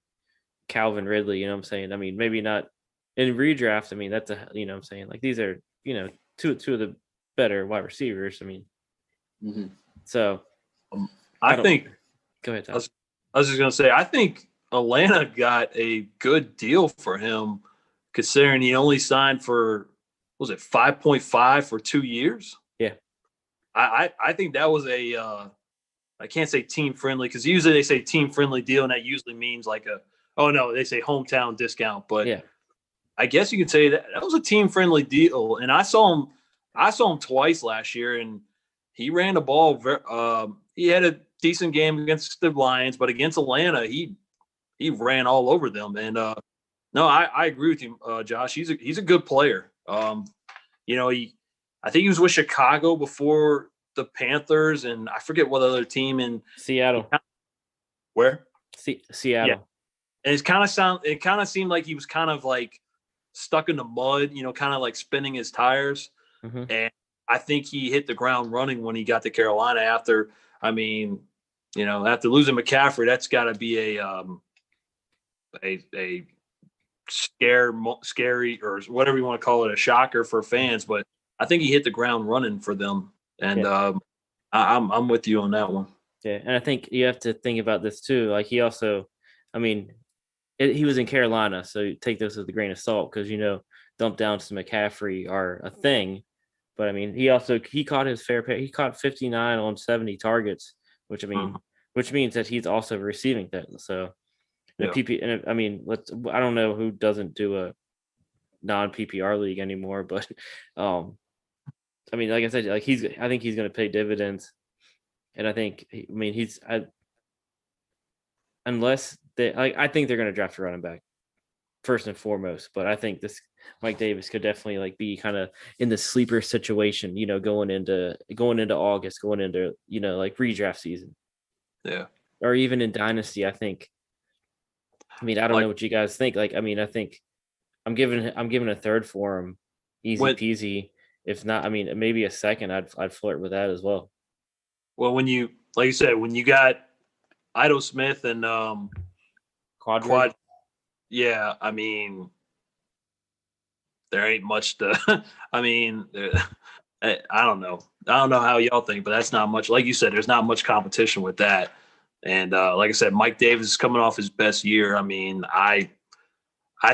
Calvin Ridley, you know what I'm saying? I mean, maybe not in redraft. I mean, that's you know what I'm saying? Like these are, two of the better wide receivers. I mean, so I think. Go ahead, Tom. I was just gonna say, I think Atlanta got a good deal for him, considering he only signed for 5.5 for 2 years. Yeah, I think that was I can't say team friendly because usually they say team friendly deal, and that usually means like they say hometown discount. But yeah, I guess you could say that was a team friendly deal. And I saw him twice last year, and he ran the ball. He had a decent game against the Lions, but against Atlanta, he ran all over them. And no, I agree with you, Josh. He's a good player. I think he was with Chicago before the Panthers, and I forget what other team in Seattle. Where? Seattle. Yeah. And it kind of seemed like he was kind of like stuck in the mud, kind of like spinning his tires. And I think he hit the ground running when he got to Carolina after losing McCaffrey. That's got to be a scary, or whatever you want to call it, a shocker for fans. But I think he hit the ground running for them. And I'm with you on that one. Yeah, and I think you have to think about this too. Like he also, I mean, he was in Carolina, so take this with a grain of salt because dump downs to McCaffrey are a thing. But I mean, he caught his fair pay. He caught 59 on 70 targets, which means that he's also receiving that. So, I don't know who doesn't do a non PPR league anymore, but I mean, like I said, like I think he's going to pay dividends, and I think unless I think they're going to draft a running back first and foremost, but I think this Mike Davis could definitely like be kind of in the sleeper situation, going into August, going into like redraft season, or even in dynasty. I think. I mean, I don't know what you guys think. Like, I mean, I think I'm giving a third for him, easy peasy. If not, I mean, maybe a second, I'd flirt with that as well. Well, when you got Ito Smith and Quad, yeah, I mean, there ain't much to. I mean, I don't know. I don't know how y'all think, but that's not much. Like you said, there's not much competition with that. And like I said, Mike Davis is coming off his best year. I mean, I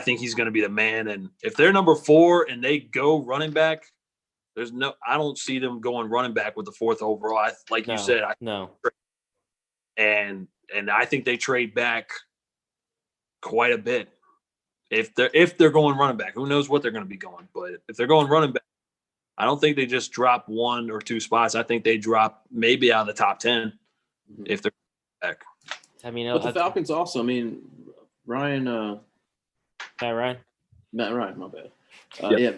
think he's going to be the man. And if they're number 4 and they go running back, I don't see them going running back with the 4th overall. You said, no. And I think they trade back quite a bit if they're going running back. Who knows what they're going to be going? But if they're going running back, I don't think they just drop 1 or 2 spots. I think they drop maybe out of the top 10 if they're back. I mean, but the Falcons also. I mean, Matt Ryan, my bad. Yeah,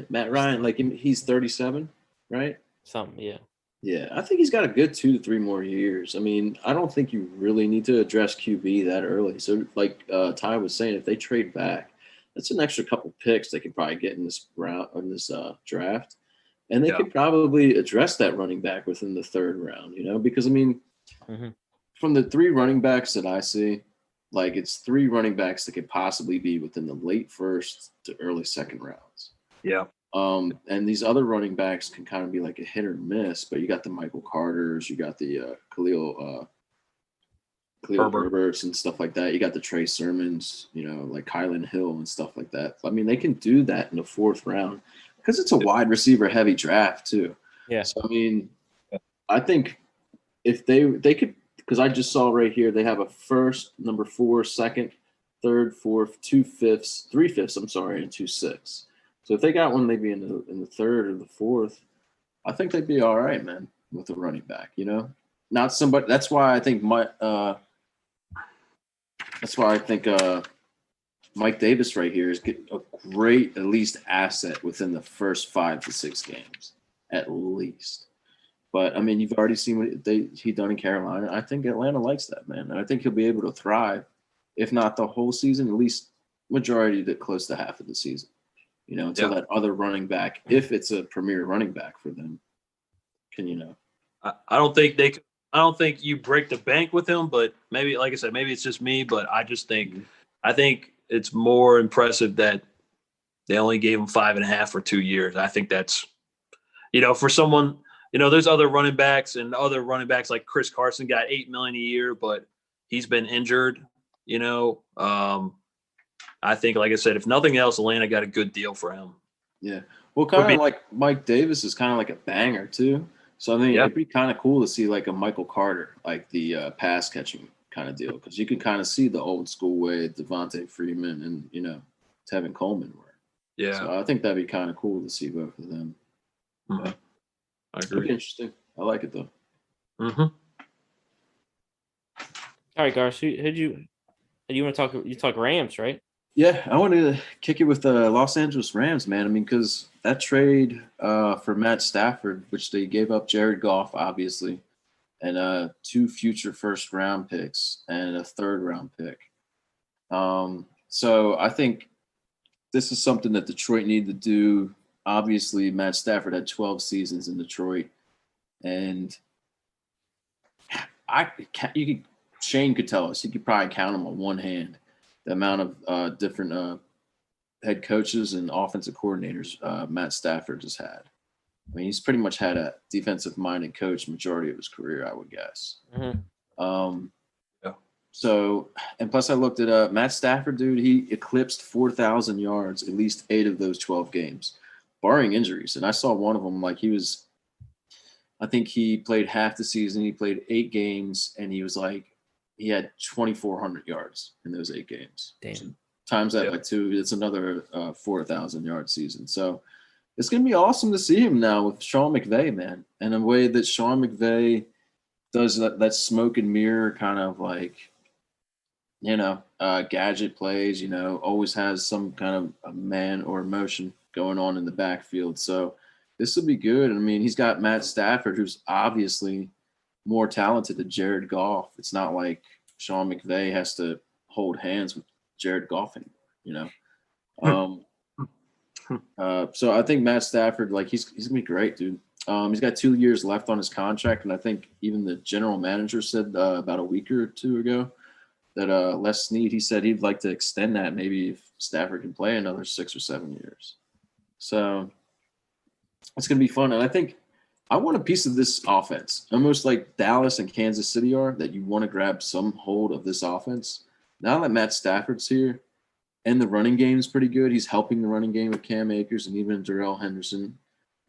Matt Ryan, like he's 37, right? Something, yeah. Yeah, I think he's got a good 2 to 3 more years. I mean, I don't think you really need to address QB that early. So, like Ty was saying, if they trade back, that's an extra couple picks they could probably get in this round in this draft, and they could probably address that running back within the 3rd round. Because I mean, from the 3 running backs that I see, like it's 3 running backs that could possibly be within the late 1st to early 2nd rounds. Yeah. And these other running backs can kind of be like a hit or miss, but you got the Michael Carters, you got the Khalil Herberts and stuff like that. You got the Trey Sermons, like Kylan Hill and stuff like that. I mean, they can do that in the 4th round because it's a wide receiver heavy draft too. Yeah. So I mean, I think if they could, because I just saw right here they have a first, number 4, second, third, fourth, 2 fifths, 3 fifths. I'm sorry, and 2 sixths. So if they got one, maybe in the 3rd or the 4th, I think they'd be all right, man, with a running back. Not somebody. That's why I think Mike Davis right here is a great at least asset within the first 5 to 6 games, at least. But I mean, you've already seen what he done in Carolina. I think Atlanta likes that, man, and I think he'll be able to thrive, if not the whole season, at least majority to close to half of the season. Until that other running back, if it's a premier running back for them, can. I don't think they could. I don't think you break the bank with him, but maybe, like I said, maybe it's just me, but I just think, I think it's more impressive that they only gave him 5.5 for 2 years. I think that's, for someone, there's other running backs like Chris Carson got $8 million a year, but he's been injured. I think, like I said, if nothing else, Atlanta got a good deal for him. Yeah. Well, kind of like Mike Davis is kind of like a banger too. So I think it'd be kind of cool to see like a Michael Carter, like the pass catching kind of deal, because you can kind of see the old school way Devontae Freeman and Tevin Coleman were. Yeah. So I think that'd be kind of cool to see both of them. Mm-hmm. Yeah. I agree. Interesting. I like it though. Mm-hmm. All right, Garth, you want to talk? You talk Rams, right? Yeah, I want to kick it with the Los Angeles Rams, man. I mean, because that trade for Matt Stafford, which they gave up Jared Goff, obviously, and 2 future first-round picks and a 3rd-round pick. So I think this is something that Detroit needed to do. Obviously, Matt Stafford had 12 seasons in Detroit, and Shane could tell us. He could probably count them on one hand. The amount of different head coaches and offensive coordinators Matt Stafford has had. I mean, he's pretty much had a defensive-minded coach majority of his career, I would guess. Mm-hmm. So, and plus I looked it up. Matt Stafford, dude, he eclipsed 4,000 yards at least 8 of those 12 games, barring injuries. And I saw one of them, like I think he played half the season. He played 8 games, and he had 2,400 yards in those 8 games. Damn. So times that by 2, it's another 4,000 yard season. So it's going to be awesome to see him now with Sean McVay, man. And a way that Sean McVay does that smoke and mirror kind of like, gadget plays, always has some kind of a man or emotion going on in the backfield. So this will be good. I mean, he's got Matt Stafford, who's obviously more talented than Jared Goff. It's not like Sean McVay has to hold hands with Jared Goff anymore, So I think Matt Stafford, like he's gonna be great, dude. He's got 2 years left on his contract, and I think even the general manager said about a week or 2 ago that Les Snead, he said he'd like to extend that maybe if Stafford can play another 6 or 7 years. So it's gonna be fun, and I think I want a piece of this offense, almost like Dallas and Kansas City are, that you want to grab some hold of this offense. Now that Matt Stafford's here and the running game is pretty good, he's helping the running game with Cam Akers and even Darrell Henderson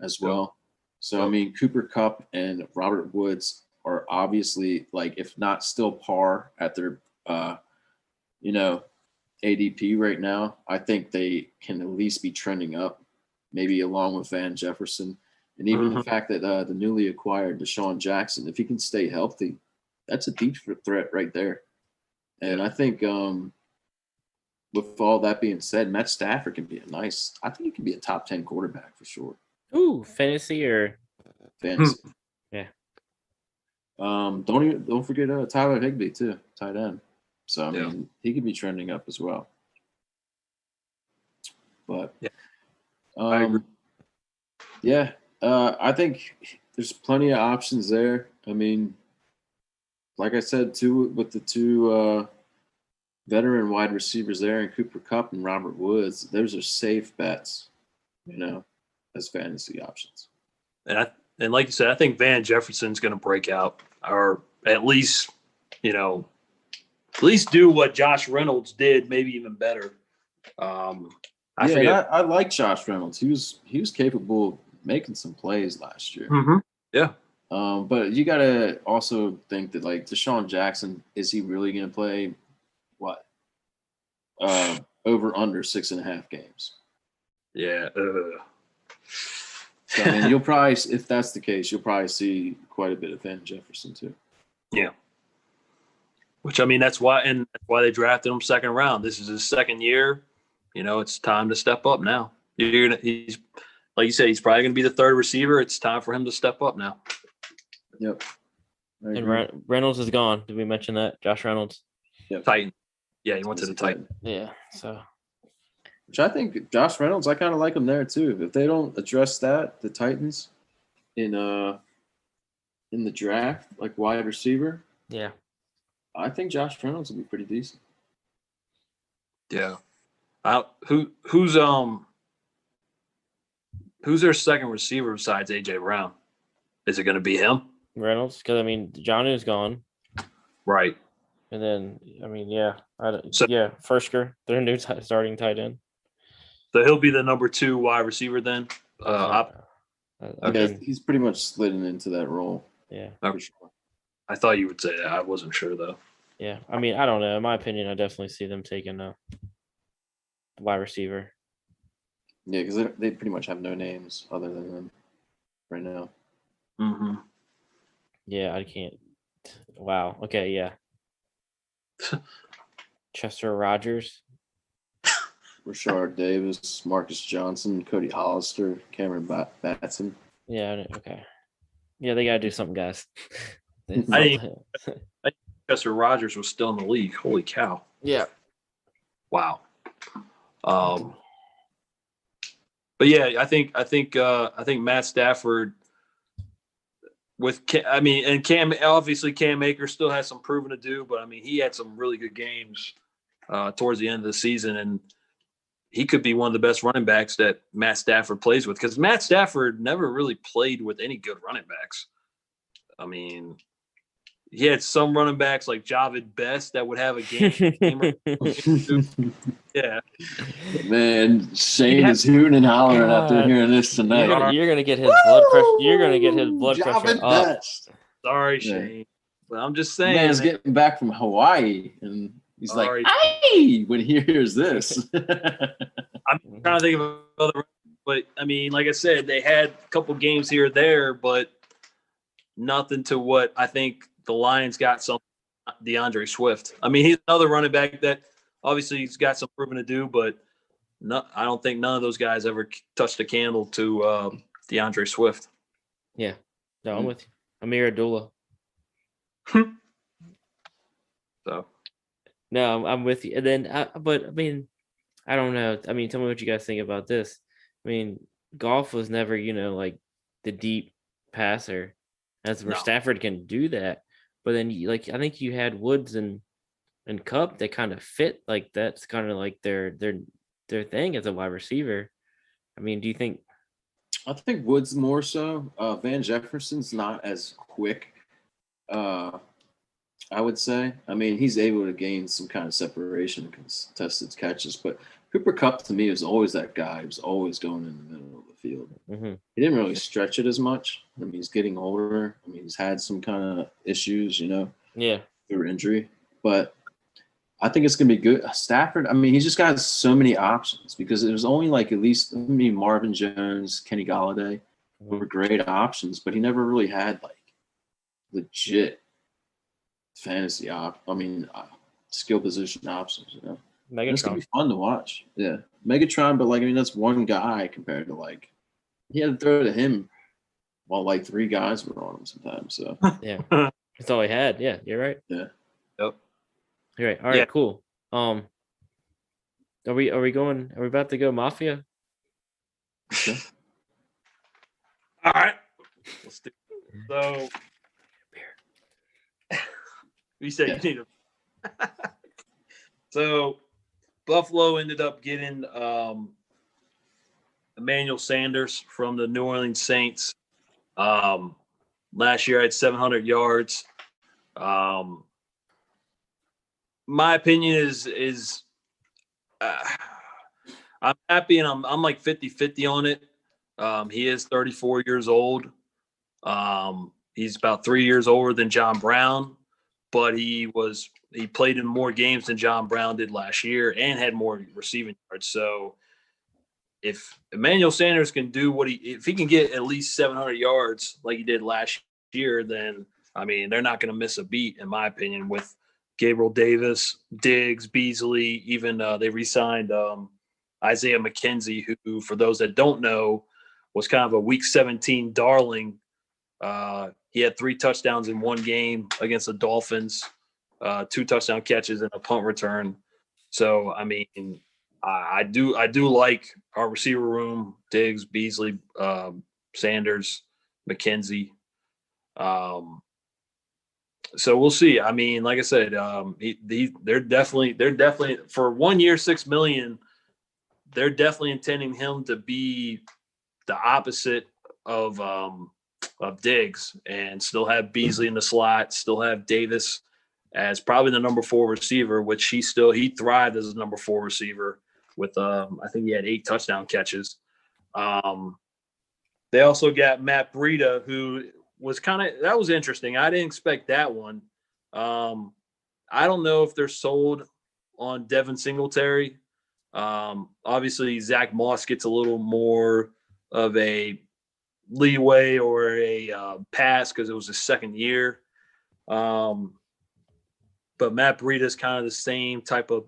as well. So, I mean, Cooper Kupp and Robert Woods are obviously, like, if not still par at their, ADP right now. I think they can at least be trending up, maybe along with Van Jefferson. And even the fact that the newly acquired Deshaun Jackson, if he can stay healthy, that's a deep threat right there. And I think with all that being said, Matt Stafford can be I think he can be a top 10 quarterback for sure. Ooh, fantasy or Fantasy. Yeah. Don't forget Tyler Higbee too, tight end. So I mean, he could be trending up as well. But I agree. I think there's plenty of options there. I mean, like I said, too, with the 2 veteran wide receivers there, and Cooper Kupp and Robert Woods, those are safe bets. as fantasy options. And like you said, I think Van Jefferson's going to break out, or at least do what Josh Reynolds did, maybe even better. I forget. I like Josh Reynolds. He was capable of making some plays last year. Mm-hmm. Yeah. But you gotta also think that like Deshaun Jackson, is he really gonna play what? Over under 6.5 games. Yeah. So I mean, you'll probably, if that's the case, you'll probably see quite a bit of Van Jefferson too. Yeah. Which, I mean, that's why they drafted him second round. This is his second year. It's time to step up now. He's like you said, he's probably going to be the third receiver. It's time for him to step up now. Yep. And Reynolds is gone. Did we mention that? Josh Reynolds. Yep. Titan. Yeah, he went to the Titan. Yeah. So. Which I think Josh Reynolds, I kind of like him there too. If they don't address that, the Titans in the draft, like wide receiver, Yeah. I think Josh Reynolds will be pretty decent. Yeah. Who's their second receiver besides AJ Brown? Is it going to be him? Reynolds, because I mean, Jonnu's gone, Right. and then I mean, So- Fursker, their new starting tight end. So he'll be the number 2 wide receiver then. I mean, He's pretty much slidden into that role. yeah, For sure. I thought you would say that. I wasn't sure though. yeah. I mean, I don't know. In my opinion, I definitely see them taking a wide receiver. Yeah, because they pretty much have no names other than him right now. Mm-hmm. Yeah, I can't. Wow. Okay. Yeah. Chester Rogers. Rashard Davis, Marcus Johnson, Cody Hollister, Cameron Batson. Yeah. Okay. Yeah, they gotta do something, guys. Chester Rogers was still in the league. Holy cow. Yeah. Wow. But yeah, I think Matt Stafford and Cam, obviously Cam Akers still has some proving to do, but I mean, he had some really good games towards the end of the season, and he could be one of the best running backs that Matt Stafford plays with, because Matt Stafford never really played with any good running backs. I mean, he had some running backs like Javid Best that would have a game. Yeah. Man, Shane is hooting and hollering after hearing this tonight. You're gonna get his blood pressure. You're gonna get his blood pressure up. Best. Sorry, Yeah. Shane. But I'm just saying. Man's getting back from Hawaii, and he's Sorry. like, "Hey!" when he hears this. I'm trying to think of other, but I mean, like I said, they had a couple games here or there, but nothing to what I think the Lions got some DeAndre Swift. I mean, he's another running back that obviously he's got some proving to do, but I don't think none of those guys ever touched a candle to DeAndre Swift. Yeah. No, I'm with you. Amir Abdullah. So. No, I'm with you. And then, but I mean, I don't know. I mean, tell me what you guys think about this. I mean, Goff was never, like the deep passer, as where Stafford can do that. But then, I think you had Woods and Kupp that kind of fit. Like that's kind of like their thing as a wide receiver. I mean, do you think? I think Woods more so. Van Jefferson's not as quick. I would say. I mean, he's able to gain some kind of separation in contested catches, but Cooper Kupp to me is always that guy who's always going in the middle of the field. Mm-hmm. He didn't really stretch it as much. I mean, he's getting older. I mean, he's had some kind of issues, Yeah. through injury, but I think it's going to be good. Stafford, I mean, he just got so many options because it was only like at least Marvin Jones, Kenny Golladay were great options, but he never really had like legit fantasy skill position options, It's gonna Megatron. be fun to watch. Yeah. Megatron, but that's one guy compared to he had to throw to him while 3 guys were on him sometimes. So Yeah. That's all he had. Yeah, you're right. yeah. Yep. You're right. All right, Yeah. cool. Are we about to go Mafia? Okay. All right. Let's do it. So you said you need a So Buffalo ended up getting Emmanuel Sanders from the New Orleans Saints. Last year I had 700 yards. My opinion is I'm happy, and I'm like 50-50 on it. He is 34 years old. He's about 3 years older than John Brown, but he played in more games than John Brown did last year and had more receiving yards. So if Emmanuel Sanders can do if he can get at least 700 yards like he did last year, then I mean they're not going to miss a beat, in my opinion, with Gabriel Davis, Diggs, Beasley. Even they re-signed Isaiah McKenzie, who, for those that don't know, was kind of a Week 17 darling. He had 3 touchdowns in one game against the Dolphins, 2 touchdown catches and a punt return. So I mean, I do like our receiver room: Diggs, Beasley, Sanders, McKenzie. So we'll see. I mean, like I said, they're definitely for 1 year, $6 million. They're definitely intending him to be the opposite of Diggs, and still have Beasley in the slot, still have Davis as probably the number 4 receiver, which he thrived as a number 4 receiver with I think he had 8 touchdown catches. They also got Matt Breida, who was that was interesting. I didn't expect that one. I don't know if they're sold on Devin Singletary. Obviously Zach Moss gets a little more of a leeway or a pass because it was his second year. But Matt Breida is kind of the same type of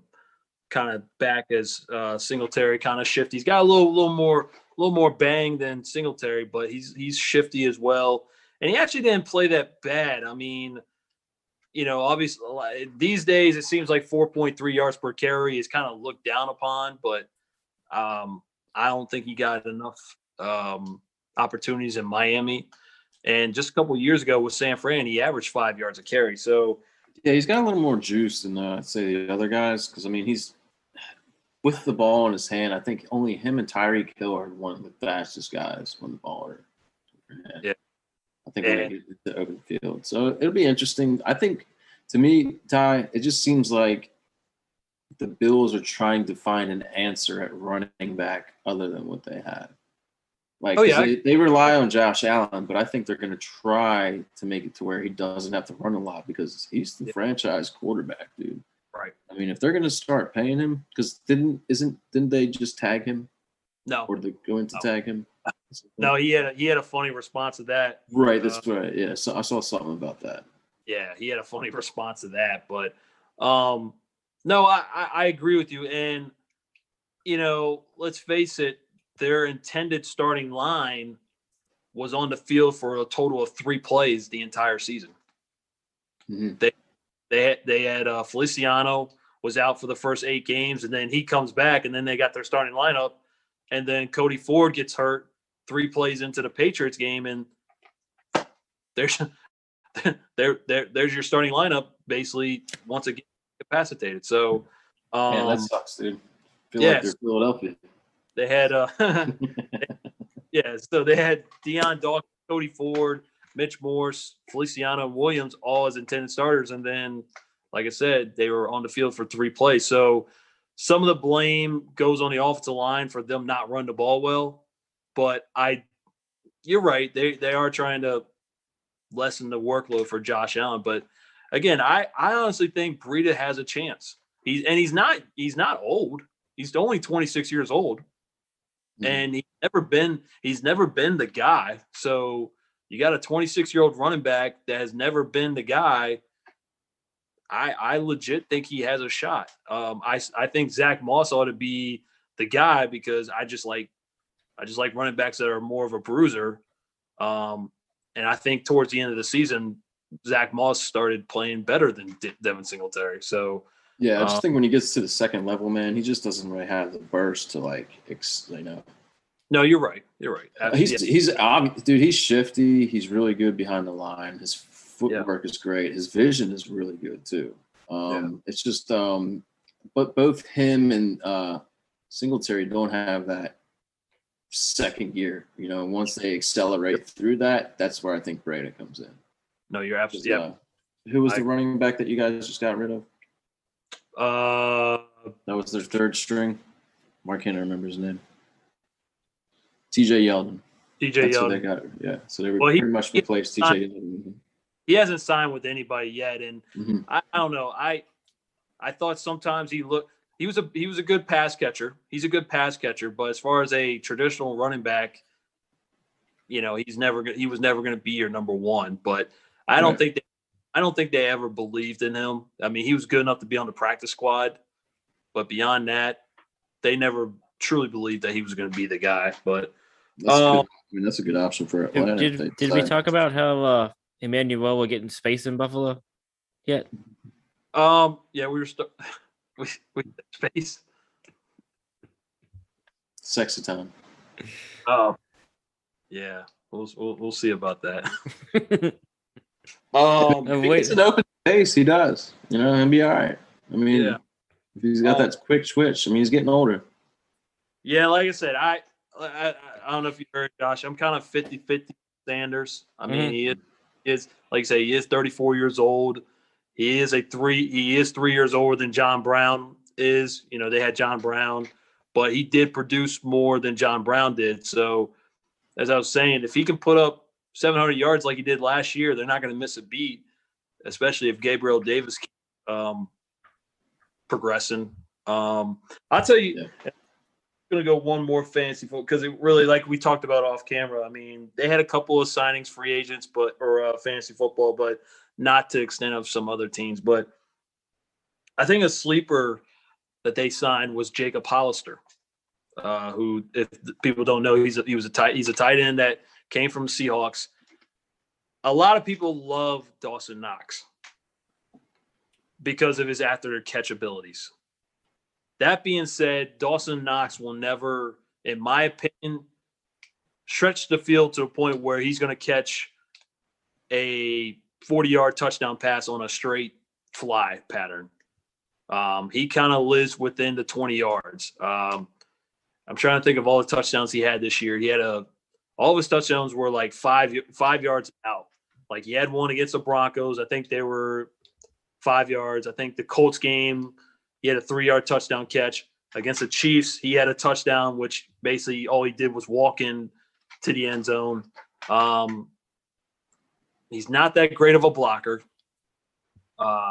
kind of back as Singletary, kind of shifty. He's got a little more bang than Singletary, but he's shifty as well. And he actually didn't play that bad. I mean, obviously these days it seems like 4.3 yards per carry is kind of looked down upon, but I don't think he got enough opportunities in Miami. And just a couple of years ago with San Fran, he averaged 5 yards a carry. So yeah, he's got a little more juice than I'd say the other guys, because I mean he's with the ball in his hand. I think only him and Tyreek Hill are one of the fastest guys when the ball are. Yeah. I think when they get to the open field. So it'll be interesting. I think, to me, Ty, it just seems like the Bills are trying to find an answer at running back other than what they have. Like, they rely on Josh Allen, but I think they're going to try to make it to where he doesn't have to run a lot because he's the franchise quarterback, dude. Right. I mean, if they're going to start paying him, because didn't they just tag him? No. Or they're going to tag him? No, he had a funny response to that. Right, that's right. Yeah, so I saw something about that. Yeah, he had a funny response to that. But no, I agree with you. And, let's face it, their intended starting line was on the field for a total of 3 plays the entire season. Mm-hmm. They had Feliciano was out for the first 8 games, and then he comes back, and then they got their starting lineup, and then Cody Ford gets hurt 3 plays into the Patriots game, and there's your starting lineup basically once again incapacitated. So man, that sucks, dude. I feel like they're Philadelphia. They had so they had Deion Dawkins, Cody Ford, Mitch Morse, Feliciano, and Williams all as intended starters, and then, like I said, they were on the field for 3 plays. So some of the blame goes on the offensive line for them not running the ball well. But you're right. They are trying to lessen the workload for Josh Allen. But again, I honestly think Breida has a chance. He's not old. He's only 26 years old. Mm-hmm. And he's never been the guy. So you got a 26-year-old running back that has never been the guy. I legit think he has a shot. I think Zach Moss ought to be the guy because I just like running backs that are more of a bruiser. And I think towards the end of the season, Zach Moss started playing better than Devin Singletary. So yeah, I just think when he gets to the second level, man, he just doesn't really have the burst to No, you're right. You're right. He's obvious, dude. He's shifty. He's really good behind the line. His footwork is great. His vision is really good too. It's just, but both him and Singletary don't have that second year. Once they accelerate through that, that's where I think Breda comes in. No, you're absolutely. Who was the running back that you guys just got rid of? That was their third string. I can't remember his name. TJ Yeldon. TJ Yeldon. They got it. Yeah. So they were pretty much replaced TJ Yeldon. He hasn't signed with anybody yet, and Mm-hmm. I don't know. I thought sometimes he was a good pass catcher. He's a good pass catcher, but as far as a traditional running back, he was never going to be your number one. But I don't think they ever believed in him. I mean, he was good enough to be on the practice squad, but beyond that, they never truly believed that he was going to be the guy. But that's a good option for Atlanta. Did we talk about how Emmanuel will get in space in Buffalo yet? Yeah, we were with space. Sexy time. Oh, yeah. We'll see about that. If he gets an open space, he does. He'll be all right. I mean, if he's got that quick switch, he's getting older. Yeah, like I said, I don't know if you heard, Josh. I'm kind of 50-50 Sanders. I mean, he is like you say, he is 34 years old. He is 3 years older than John Brown is. They had John Brown, but he did produce more than John Brown did. So, as I was saying, if he can put up 700 yards like he did last year, they're not going to miss a beat, especially if Gabriel Davis progressing. I'll tell you, I'm going to go one more fantasy football because it really, like we talked about off camera, I mean, they had a couple of signings, free agents, or fantasy football, but not to the extent of some other teams. But I think a sleeper that they signed was Jacob Hollister, who, if people don't know, he's a tight end that came from Seahawks. A lot of people love Dawson Knox because of his after catch abilities. That being said, Dawson Knox will never, in my opinion, stretch the field to a point where he's going to catch a 40-yard touchdown pass on a straight fly pattern. He kind of lives within the 20 yards. I'm trying to think of all the touchdowns he had this year. He had all of his touchdowns were like 5 yards out. Like he had one against the Broncos. I think they were 5 yards. I think the Colts game, he had a 3-yard touchdown catch. Against the Chiefs, he had a touchdown, which basically all he did was walk in to the end zone. He's not that great of a blocker,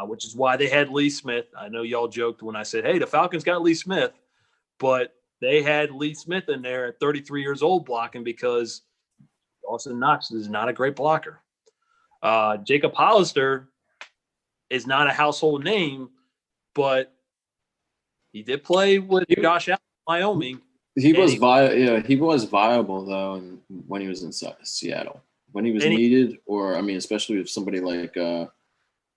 which is why they had Lee Smith. I know y'all joked when I said, hey, the Falcons got Lee Smith, but they had Lee Smith in there at 33 years old blocking because Dawson Knox is not a great blocker. Jacob Hollister is not a household name, but he did play with Josh Allen in Wyoming. He was viable though when he was in Seattle. When he was needed, or especially if somebody like God,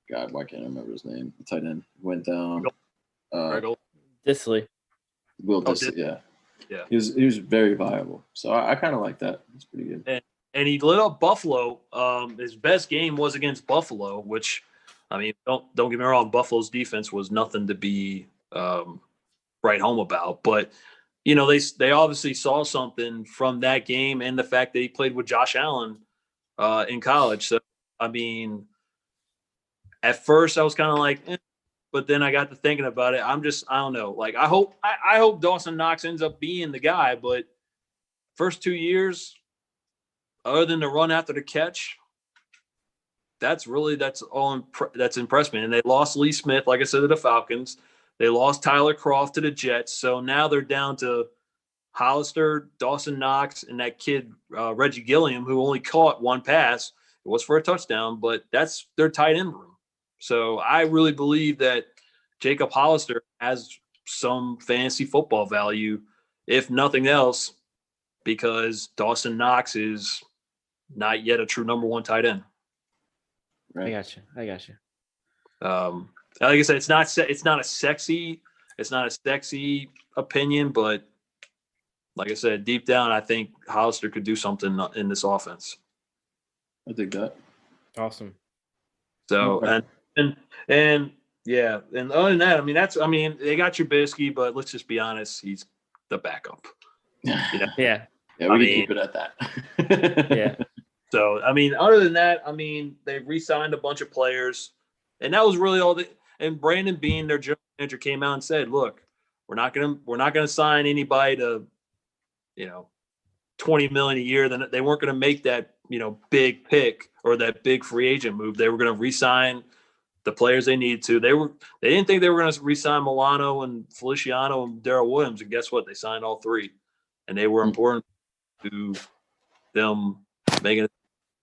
why can't I remember his name? The tight end went down. Disley. Will Disley, yeah. He was very viable. So I kind of like that. It's pretty good. And he lit up Buffalo. His best game was against Buffalo, which, don't get me wrong, Buffalo's defense was nothing to be right home about. But, they obviously saw something from that game and the fact that he played with Josh Allen in college. So, at first I was kind of like, but then I got to thinking about it. I don't know. Like, I hope Dawson Knox ends up being the guy, but first 2 years, other than the run after the catch, that's impressed me. And they lost Lee Smith, like I said, to the Falcons. They lost Tyler Kroft to the Jets. So now they're down to Hollister, Dawson Knox, and that kid, Reggie Gilliam, who only caught one pass. It was for a touchdown, but that's their tight end room. So I really believe that Jacob Hollister has some fantasy football value, if nothing else, because Dawson Knox is not yet a true number one tight end. Right. I got you. Like I said, it's not a sexy opinion, but like I said, deep down, I think Hollister could do something in this offense. I think that. Awesome. So and yeah, and other than that, they got Trubisky, but let's just be honest, he's the backup. Yeah. Yeah, I we can mean- keep it at that. Yeah. So, I mean, other than that, I mean, they re-signed a bunch of players, and that was really all. And Brandon Bean, their general manager, came out and said, "Look, we're not gonna sign anybody to, 20 million a year. Then they weren't gonna make that, big pick or that big free agent move. They were gonna re-sign the players they needed to. They didn't think they were gonna re-sign Milano and Feliciano and Daryl Williams, and guess what? They signed all three, and they were important to them making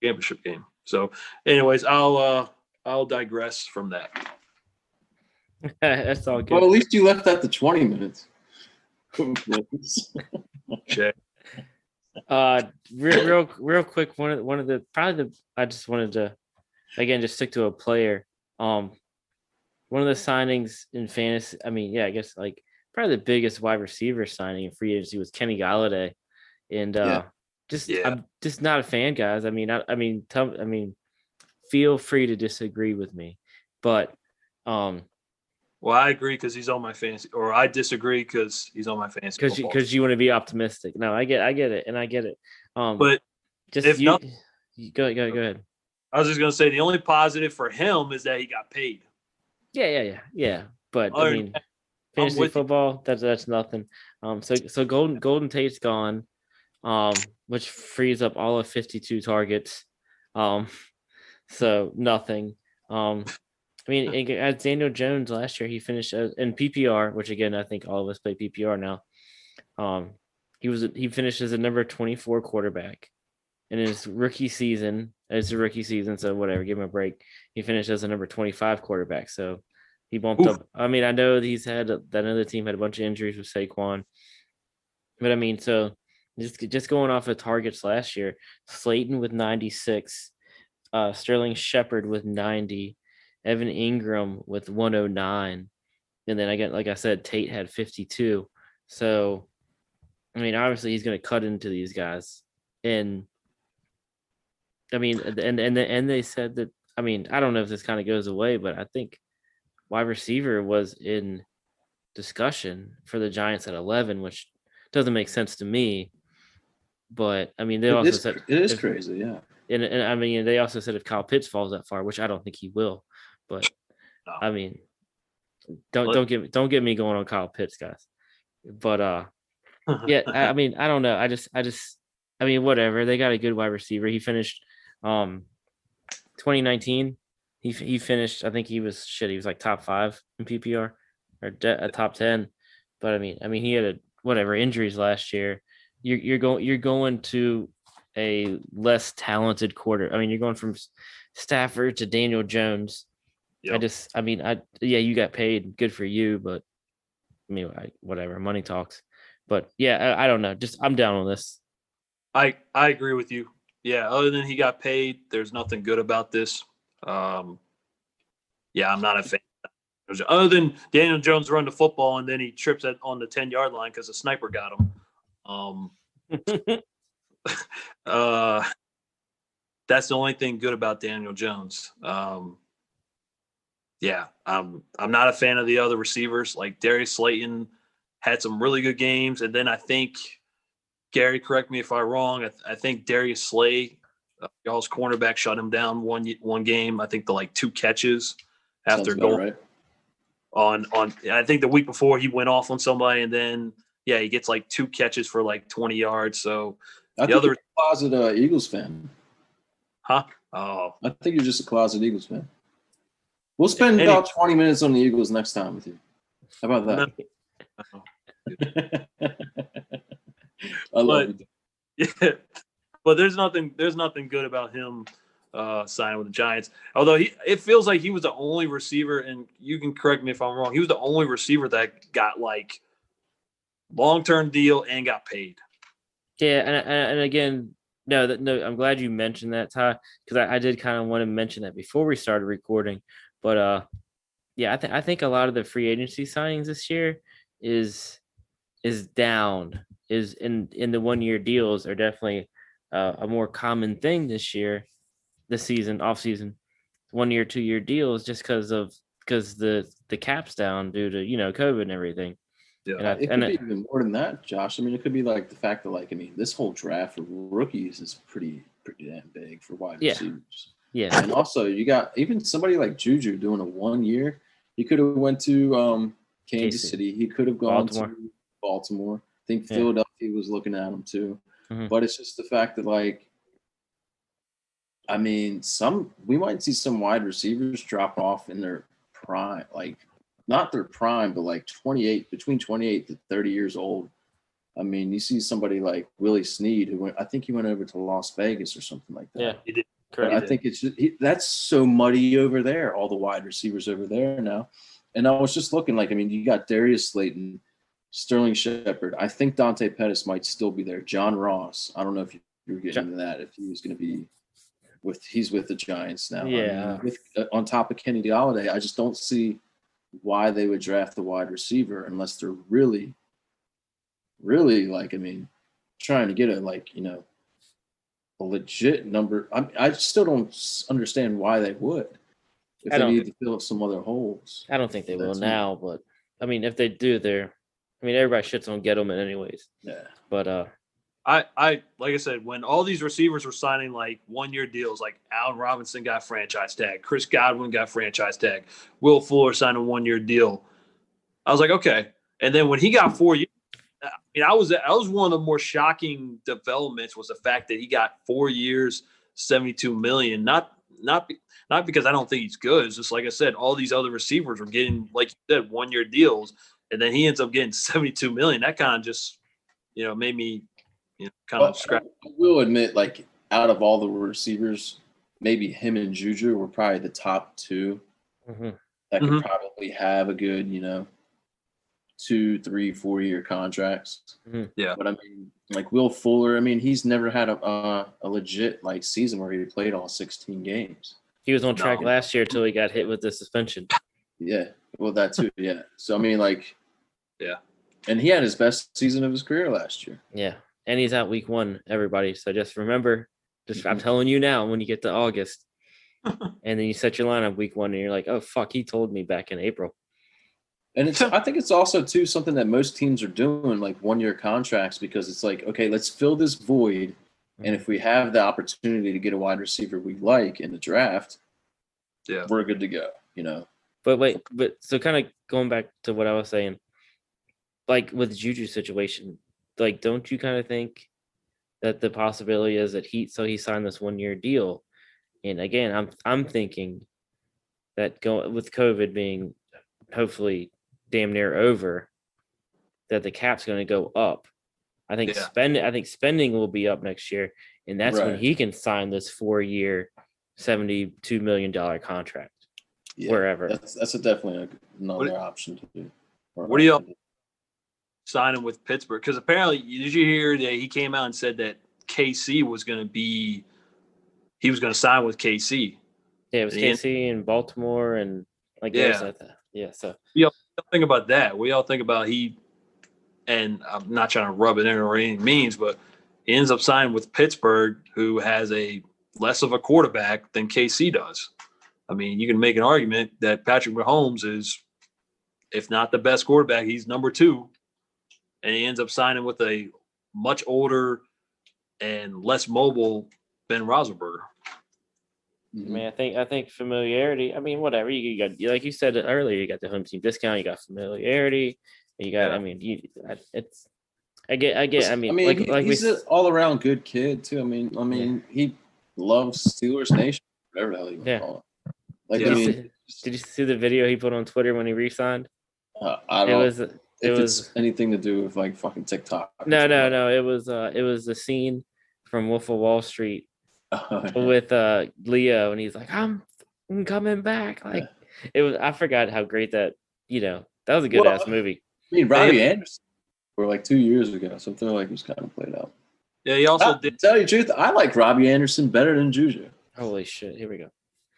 championship game. So, anyways, I'll digress from that. That's all Well, good. at least you left that to 20 minutes. Check. Real quick, one of the probably the I just wanted to again just stick to a player. One of the signings in fantasy, I mean, yeah, I guess like probably the biggest wide receiver signing in free agency was Kenny Galladay, and Yeah. I'm just not a fan, guys. I mean, feel free to disagree with me, but Well, I agree because he's on my fantasy, or I disagree because he's on my fantasy. because you want to be optimistic. No, I get it, and I get it. But just if you, not- go ahead. I was just gonna say the only positive for him is that he got paid. Yeah. But Other I than mean, that, fantasy with you. football, that's nothing. So Golden Tate's gone, which frees up all of 52 targets. So nothing. I mean, as Daniel Jones last year, he finished in PPR, which again I think all of us play PPR now. He finished as a number 24 quarterback in his rookie season. It's a rookie season, so whatever, give him a break. He finished as a number 25 quarterback, so he bumped up. I mean, I know that another team had a bunch of injuries with Saquon, but I mean, so just going off of targets last year, Slayton with 96, Sterling Shepard with 90, Evan Ingram with 109, and then again, like I said, Tate had 52. So, I mean, obviously he's going to cut into these guys, and I mean, and they said that. I mean, I don't know if this kind of goes away, but I think wide receiver was in discussion for the Giants at 11, which doesn't make sense to me. But I mean, they also said it is crazy, yeah. and I mean, they also said if Kyle Pitts falls that far, which I don't think he will. But No. I mean, don't get me going on Kyle Pitts, guys. But yeah, I mean, I don't know. I mean, whatever. They got a good wide receiver. He finished 2019. He finished. I think he was like top 5 in PPR or a top 10. But I mean, he had whatever injuries last year. You're going to a less talented quarter. I mean, you're going from Stafford to Daniel Jones. Yep. You got paid. Good for you, but I mean, whatever. Money talks. But yeah, I don't know. Just I'm down on this. I agree with you. Yeah, other than he got paid, there's nothing good about this. Yeah, I'm not a fan. Other than Daniel Jones run the football and then he trips on the 10-yard line because a sniper got him. That's the only thing good about Daniel Jones. Yeah, I'm not a fan of the other receivers. Like Darius Slayton had some really good games, and then I think Gary, correct me if I'm wrong. I think Darius Slay, y'all's cornerback, shut him down one game. I think the 2 catches after Sounds about going right. on. I think the week before he went off on somebody, and then he gets 2 catches for 20 yards. So I think you're a closet Eagles fan. Huh? Oh, I think you're just a closet Eagles fan. We'll spend about 20 minutes on the Eagles next time with you. How about that? I love it. Yeah, but there's nothing good about him signing with the Giants. Although it feels like he was the only receiver, and you can correct me if I'm wrong. He was the only receiver that got long-term deal and got paid. Yeah, and again, no. I'm glad you mentioned that, Ty, because I did kind of want to mention that before we started recording. But yeah, I think a lot of the free agency signings this year is down. Is in the 1-year deals are definitely a more common thing this season, off season, 1-year, 2-year deals, just because the cap's down due to COVID and everything. Yeah. And I, It and could be it, even more than that, Josh. I mean, it could be like the fact that, like, I mean, this whole draft for rookies is pretty damn big for wide Yeah. receivers. yeah, And also, you got even somebody like Juju doing a 1 year. He could have went to Kansas KC. City. He could have gone Baltimore. to Baltimore. I think Yeah. Philadelphia was looking at him too. Mhm. But it's just the fact that, like, I mean, we might see some wide receivers drop off in their prime, like not their prime, but like 28, between 28 to 30 years old. I mean, you see somebody like Willie Snead, I think he went over to Las Vegas or something like that. yeah, He did. But correct. I think it's just, that's so muddy over there, all the wide receivers over there now. And I was just looking, like, I mean, you got Darius Slayton, Sterling Shepard. I think Dante Pettis might still be there. John Ross. I don't know if you were getting into that, if he was going to be he's with the Giants now. Yeah. I mean, on top of Kenny Golladay, I just don't see why they would draft the wide receiver unless they're really, really, like, I mean, trying to get a legit number. I still don't understand why they would if I they don't- need to fill up some other holes. I don't think they will That's me. now, but I mean, if they do, everybody shits on Gettleman anyways. Yeah. But I like I said, when all these receivers were signing like 1 year deals, like Allen Robinson got franchise tag, Chris Godwin got franchise tag, Will Fuller signed a 1 year deal. I was like, okay. And then when he got 4 years, I mean, I was one of the more shocking developments was the fact that he got 4 years, 72 million. Not because I don't think he's good. It's just like I said, all these other receivers were getting, like you said, 1 year deals, and then he ends up getting 72 million. That kind of just, made me, kind of scratch. I will admit, like, out of all the receivers, maybe him and Juju were probably the top two mhm. that could Mhm. probably have a good, 2, 3, 4 year contracts. Mhm. Yeah. But I mean, like Will Fuller, I mean, he's never had a legit like season where he played all 16 games. he was on track No. last year until he got hit with the suspension. Yeah. Well, that too. Yeah. So I mean, like, Yeah. And he had his best season of his career last year. Yeah, and he's out week 1, everybody. So just remember, I'm telling you now, when you get to August, and then you set your lineup week 1, and you're like, oh fuck, he told me back in April. And I think it's also too something that most teams are doing, like 1 year contracts, because it's like, okay, let's fill this void. And if we have the opportunity to get a wide receiver we like in the draft, Yeah. we're good to go, But so kind of going back to what I was saying, like with Juju situation, like don't you kind of think that the possibility is that he signed this 1 year deal, and again, I'm thinking that with COVID being hopefully damn near over, that the cap's going to go up. I think spending will be up next year, and that's when Right. he can sign this 4 year, $72 million contract. Yeah, Wherever. That's definitely another option to do. What do y'all sign him with Pittsburgh? Because apparently, did you hear that he came out and said that KC was going to sign with KC? Yeah, it was And KC and Baltimore and like Yeah. there's that. Yeah, so Think about that. We all think about and I'm not trying to rub it in or any means, but he ends up signing with Pittsburgh, who has a less of a quarterback than KC does. I mean, you can make an argument that Patrick Mahomes is, if not the best quarterback, he's number 2. And he ends up signing with a much older and less mobile Ben Roethlisberger. I mean, I think familiarity. I mean, whatever you got, like you said earlier, you got the home team discount, you got familiarity, and you got. Yeah. I mean, I get. I mean, he's an all-around good kid too. I mean, he loves Steelers Nation, whatever the hell you want to call it. Like, did you see the video he put on Twitter when he re-signed? I don't. It was anything to do with like fucking TikTok. No. It was the scene from Wolf of Wall Street with Leo, and he's like, I'm coming back. Like it was. I forgot how great that. That was a good ass movie. I mean, Robbie Anderson, for like 2 years ago, so I feel like he's kind of played out. Yeah, he also did. To tell you the truth, I like Robbie Anderson better than Juju. Holy shit! Here we go.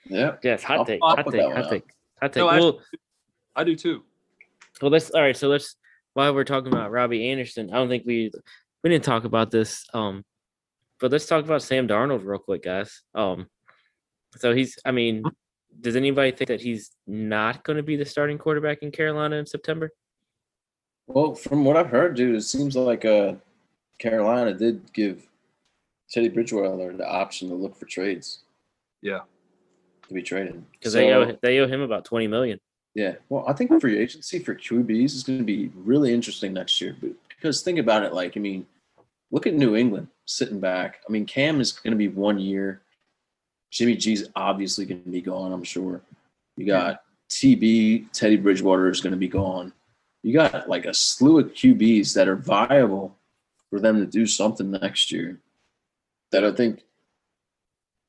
Yeah. Yes, hot take. No, Well, I do too. Well, let's while we're talking about Robbie Anderson, I don't think we didn't talk about this. But let's talk about Sam Darnold real quick, guys. So does anybody think that he's not going to be the starting quarterback in Carolina in September? Well, from what I've heard, dude, it seems like Carolina did give Teddy Bridgewater the option to look for trades Yeah. to be traded. because So, they owe him about 20 million. yeah, well, I think free agency for QBs is going to be really interesting next year. But because think about it, like, I mean, look at New England sitting back. I mean, Cam is going to be 1 year. Jimmy G's obviously going to be gone, I'm sure. You got TB, Teddy Bridgewater is going to be gone. You got like a slew of QBs that are viable for them to do something next year that I think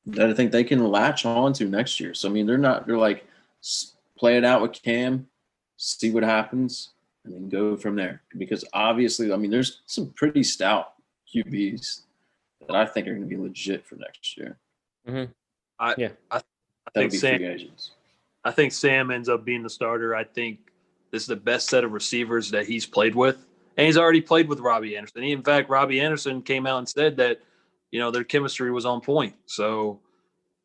they can latch on to next year. So I mean, they're like play it out with Cam, see what happens, and then go from there. Because obviously, I mean, there's some pretty stout QBs that I think are going to be legit for next year. Mm-hmm. I That'll think be Sam. free agents. I think Sam ends up being the starter. I think this is the best set of receivers that he's played with, and he's already played with Robbie Anderson. In fact, Robbie Anderson came out and said that their chemistry was on point. So,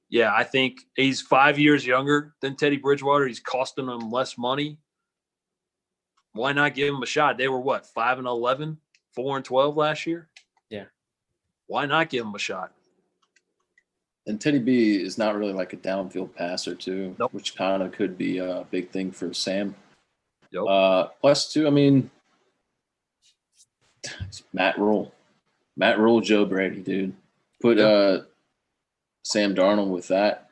yeah, I think he's 5 years younger than Teddy Bridgewater. He's costing them less money. Why not give him a shot? They were what, 5-11, 4-12 last year? Yeah. Why not give him a shot? And Teddy B is not really like a downfield passer too, Nope. which kind of could be a big thing for Sam. Yep. Plus, too, I mean, it's Matt Rule, Joe Brady, dude. Put Sam Darnold with that.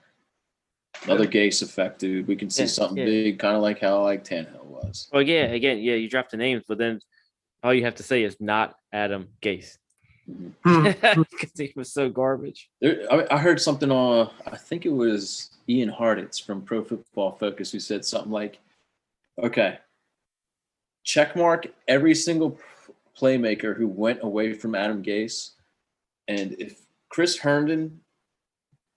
Another Gase effect, dude. We can see something big, kind of like how Tannehill was. Well, yeah, again, you dropped the names, but then all you have to say is not Adam Gase. Because he was so garbage. I heard something on, I think it was Ian Hartitz from Pro Football Focus who said something like, okay, checkmark every single playmaker who went away from Adam Gase. And if Chris Herndon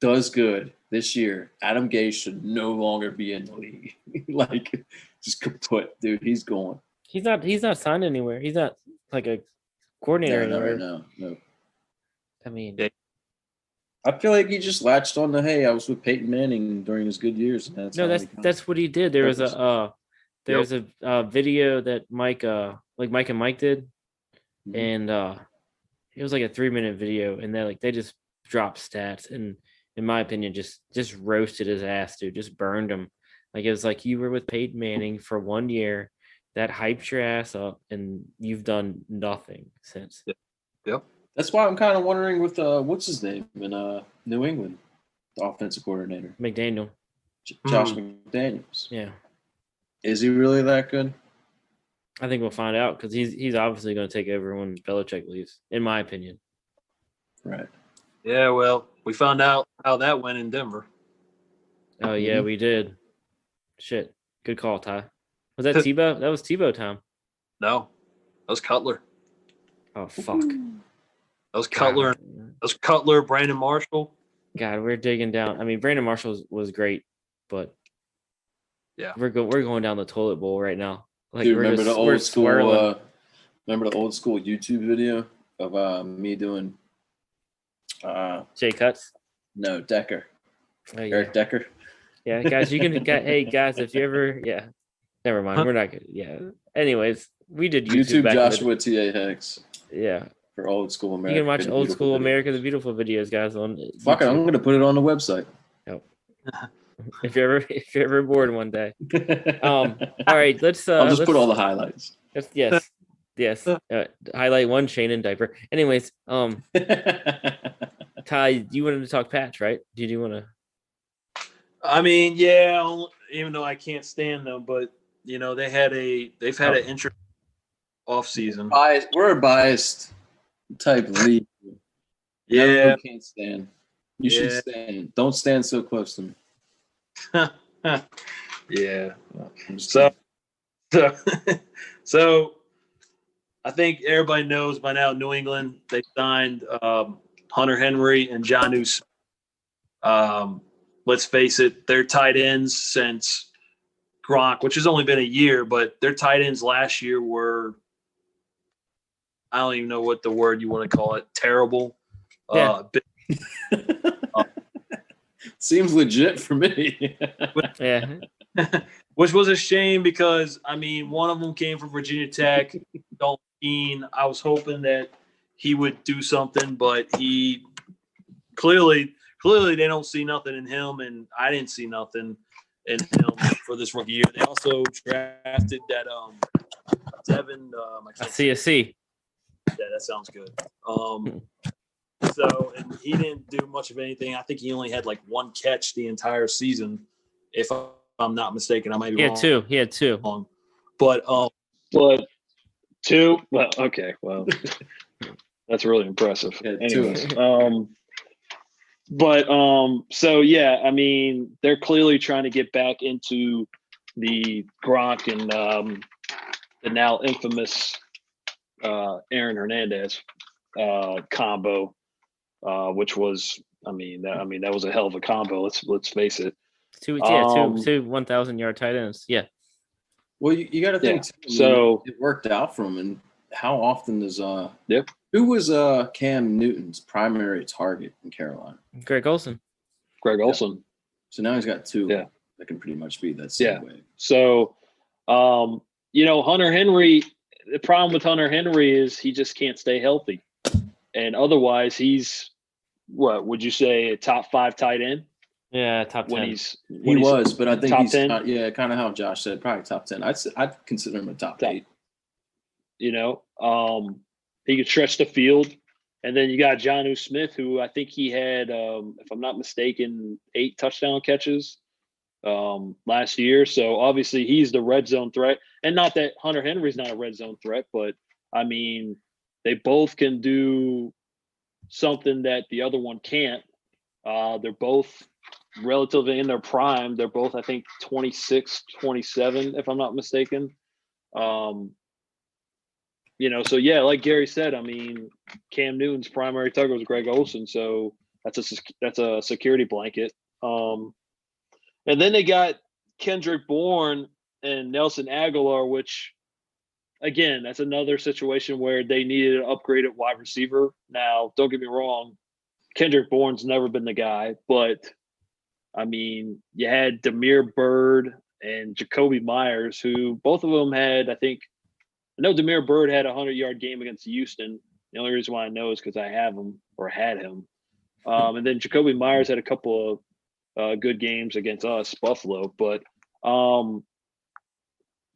does good this year, Adam Gase should no longer be in the league. Like, just kaput, dude. He's gone. He's not signed anywhere. He's not like a coordinator No, anywhere. right now. No. I mean, I feel like he just latched on to, hey, I was with Peyton Manning during his good years. And that's what he did. There was a video that Mike and Mike did, Mhm. and it was like a 3-minute video, and they just dropped stats, and in my opinion, just roasted his ass, dude. Just burned him. Like, it was like, you were with Peyton Manning for 1 year, that hyped your ass up, and you've done nothing since. Yep. That's why I'm kind of wondering with what's his name in New England, the offensive coordinator, McDaniel. Josh McDaniels. Yeah, Is he really that good? I think we'll find out, because he's obviously going to take over when Belichick leaves, in my opinion. Right. Yeah, well, we found out how that went in Denver. Oh yeah, we did. Shit, good call, Ty. Was that Tebow? That was Tebow time. No, that was Cutler. Oh fuck. That was Cutler. That was Cutler, Brandon Marshall. God, we're digging down. I mean, Brandon Marshall was great, but yeah, we're going down the toilet bowl right now. Like, Dude, we're remember just, the we're old school? swirling. Remember the old school YouTube video of me doing? Jay Cuts. No, Decker. Oh, yeah. Eric Decker. Yeah, guys, you can. Hey, guys, if you ever, never mind. We're not good. Yeah. Anyways, we did YouTube back Joshua T.A. Hicks. Yeah. For old school America. You can watch old school America the Beautiful videos, guys. On fuck it, I'm going to put it on the website. Yep. if you're ever bored one day. All right, let's. I'll just put all the highlights. Yes. Highlight one Shannon diaper. Anyways, Ty, you wanted to talk Pats, right? Did you want to? I mean, yeah. Even though I can't stand them, but they've had an interesting off season. We're a biased type league. Yeah, you can't stand. You should stand. Don't stand so close to me. Yeah. So I think everybody knows by now, New England, they signed Hunter Henry and Jonnu Smith. Let's face it, their tight ends since Gronk, which has only been a year, but their tight ends last year were, I don't even know what the word you want to call it, terrible. Yeah. Seems legit for me. Yeah. which was a shame because I mean, one of them came from Virginia Tech. Dalton Keene. I was hoping that he would do something, but he clearly they don't see nothing in him, and I didn't see nothing in him for this rookie year. They also drafted that Devin. I can't say his CSC. Yeah, that sounds good. So, and he didn't do much of anything. I think he only had like one catch the entire season, if I'm not mistaken. I might be He wrong. had two. But But two. Well, okay. Well, that's really impressive. Yeah, Anyways, two. So yeah, I mean, they're clearly trying to get back into the Gronk and the now infamous Aaron Hernandez combo, which was, I mean, that was a hell of a combo. Let's face it. Two 1,000-yard tight ends. Yeah. Well, you got to think. Yeah. Too, So it worked out for him, and how often does Yep. Who was Cam Newton's primary target in Carolina? Greg Olson. Greg Olson. So now he's got two. Yeah. That can pretty much be that same way. So, Hunter Henry. The problem with Hunter Henry is he just can't stay healthy, and otherwise he's what would you say a top 5 tight end? Yeah, top 10. He was, but I think top he's 10? kind of how Josh said, probably top 10. I'd consider him a top 8. He could stretch the field, and then you got Jonnu Smith, who I think he had, if I'm not mistaken, 8 touchdown catches last year. So obviously he's the red zone threat, and not that Hunter Henry's not a red zone threat, but I mean they both can do something that the other one can't. They're both relatively in their prime. They're both, I think, 26, 27, if I'm not mistaken. So yeah, like Gary said, I mean, Cam Newton's primary target was Greg Olson, so that's a security blanket. And then they got Kendrick Bourne and Nelson Aguilar, which, again, that's another situation where they needed an upgraded wide receiver. Now, don't get me wrong, Kendrick Bourne's never been the guy, but I mean, you had Damiere Byrd and Jacoby Myers, who both of them had, I know Damiere Byrd had a 100-yard game against Houston. The only reason why I know is because I have him or had him. And then Jacoby Myers had a couple of good games against us, Buffalo. But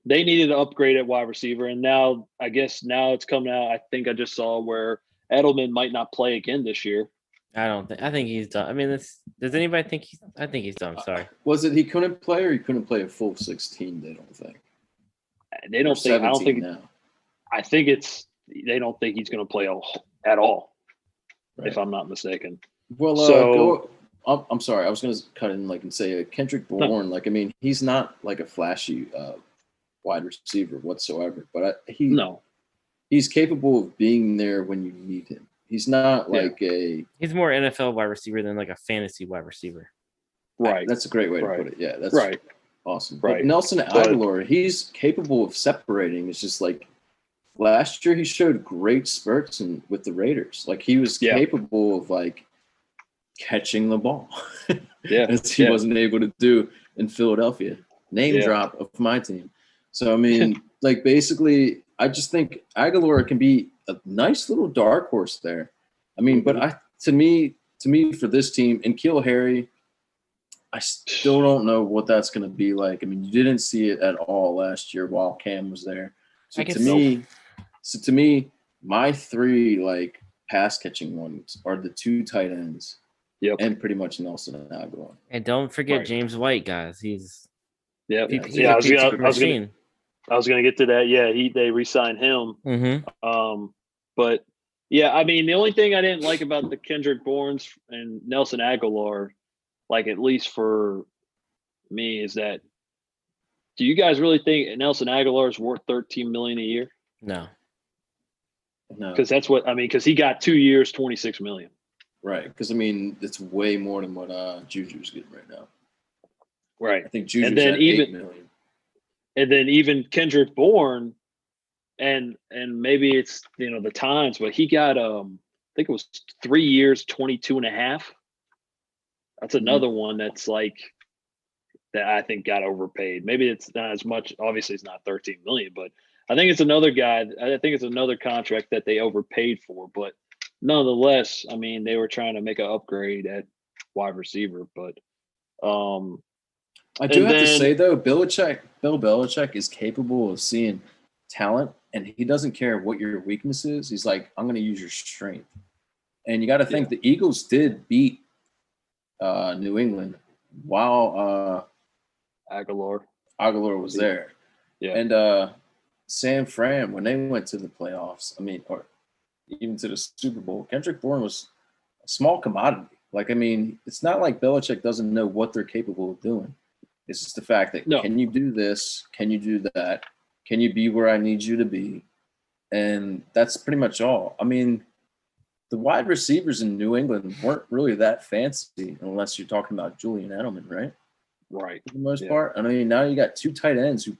they needed an upgrade at wide receiver. And now it's coming out. I think I just saw where Edelman might not play again this year. I think he's done. I mean, does anybody think I think he's done. Sorry. Was it he couldn't play or he couldn't play a full 16? They don't think. They don't think. I don't think. Now. I think they don't think he's going to play at all, Right. if I'm not mistaken. Well, I'm sorry. I was going to cut in and say Kendrick Bourne. No. He's not like a flashy wide receiver whatsoever, but he's capable of being there when you need him. He's not he's more NFL wide receiver than like a fantasy wide receiver. Right. That's a great way to put it. Yeah, that's right. Awesome. Right. But Nelson Aguilar, he's capable of separating. It's just like last year he showed great spurts with the Raiders. Like he was capable of catching the ball. As he wasn't able to do in Philadelphia. Name drop of my team. So I mean, basically I just think Aguilar can be a nice little dark horse there. I mean, but to me for this team, and N'Keal Harry, I still don't know what that's going to be like. I mean, you didn't see it at all last year while Cam was there. So to me, my 3 pass catching ones are the 2 tight ends, and pretty much Nelson and Aguilar. And don't forget James White, guys. He's I was going to get to that. Yeah, they re-signed him. Mm-hmm. But yeah, I mean, the only thing I didn't like about the Kendrick Bournes and Nelson Aguilar, at least for me, is that do you guys really think Nelson Aguilar is worth $13 million a year? No. Because that's what because he got 2 years, $26 million. Right. Because it's way more than what Juju's getting right now. Right. I think Juju's at $8 million. And then even Kendrick Bourne, and maybe it's the times, but he got I think it was 3 years, 22.5. That's another one that's that I think got overpaid. Maybe it's not as much. Obviously, it's not 13 million, but I think it's another guy. I think it's another contract that they overpaid for. But nonetheless, I mean, they were trying to make an upgrade at wide receiver. But I do and have to then- say though, Bill Belichick is capable of seeing talent, and he doesn't care what your weakness is. He's like, I'm going to use your strength. And you got to think the Eagles did beat New England while Aguilar. was there. Yeah. And San Fran, when they went to the playoffs, I mean, or even to the Super Bowl, Kendrick Bourne was a small commodity. Like, I mean, it's not like Belichick doesn't know what they're capable of doing. It's just the fact that can you do this? Can you do that? Can you be where I need you to be? And that's pretty much all. I mean, the wide receivers in New England weren't really that fancy unless you're talking about Julian Edelman, right? Right. For the most part. I mean, now you got two tight ends who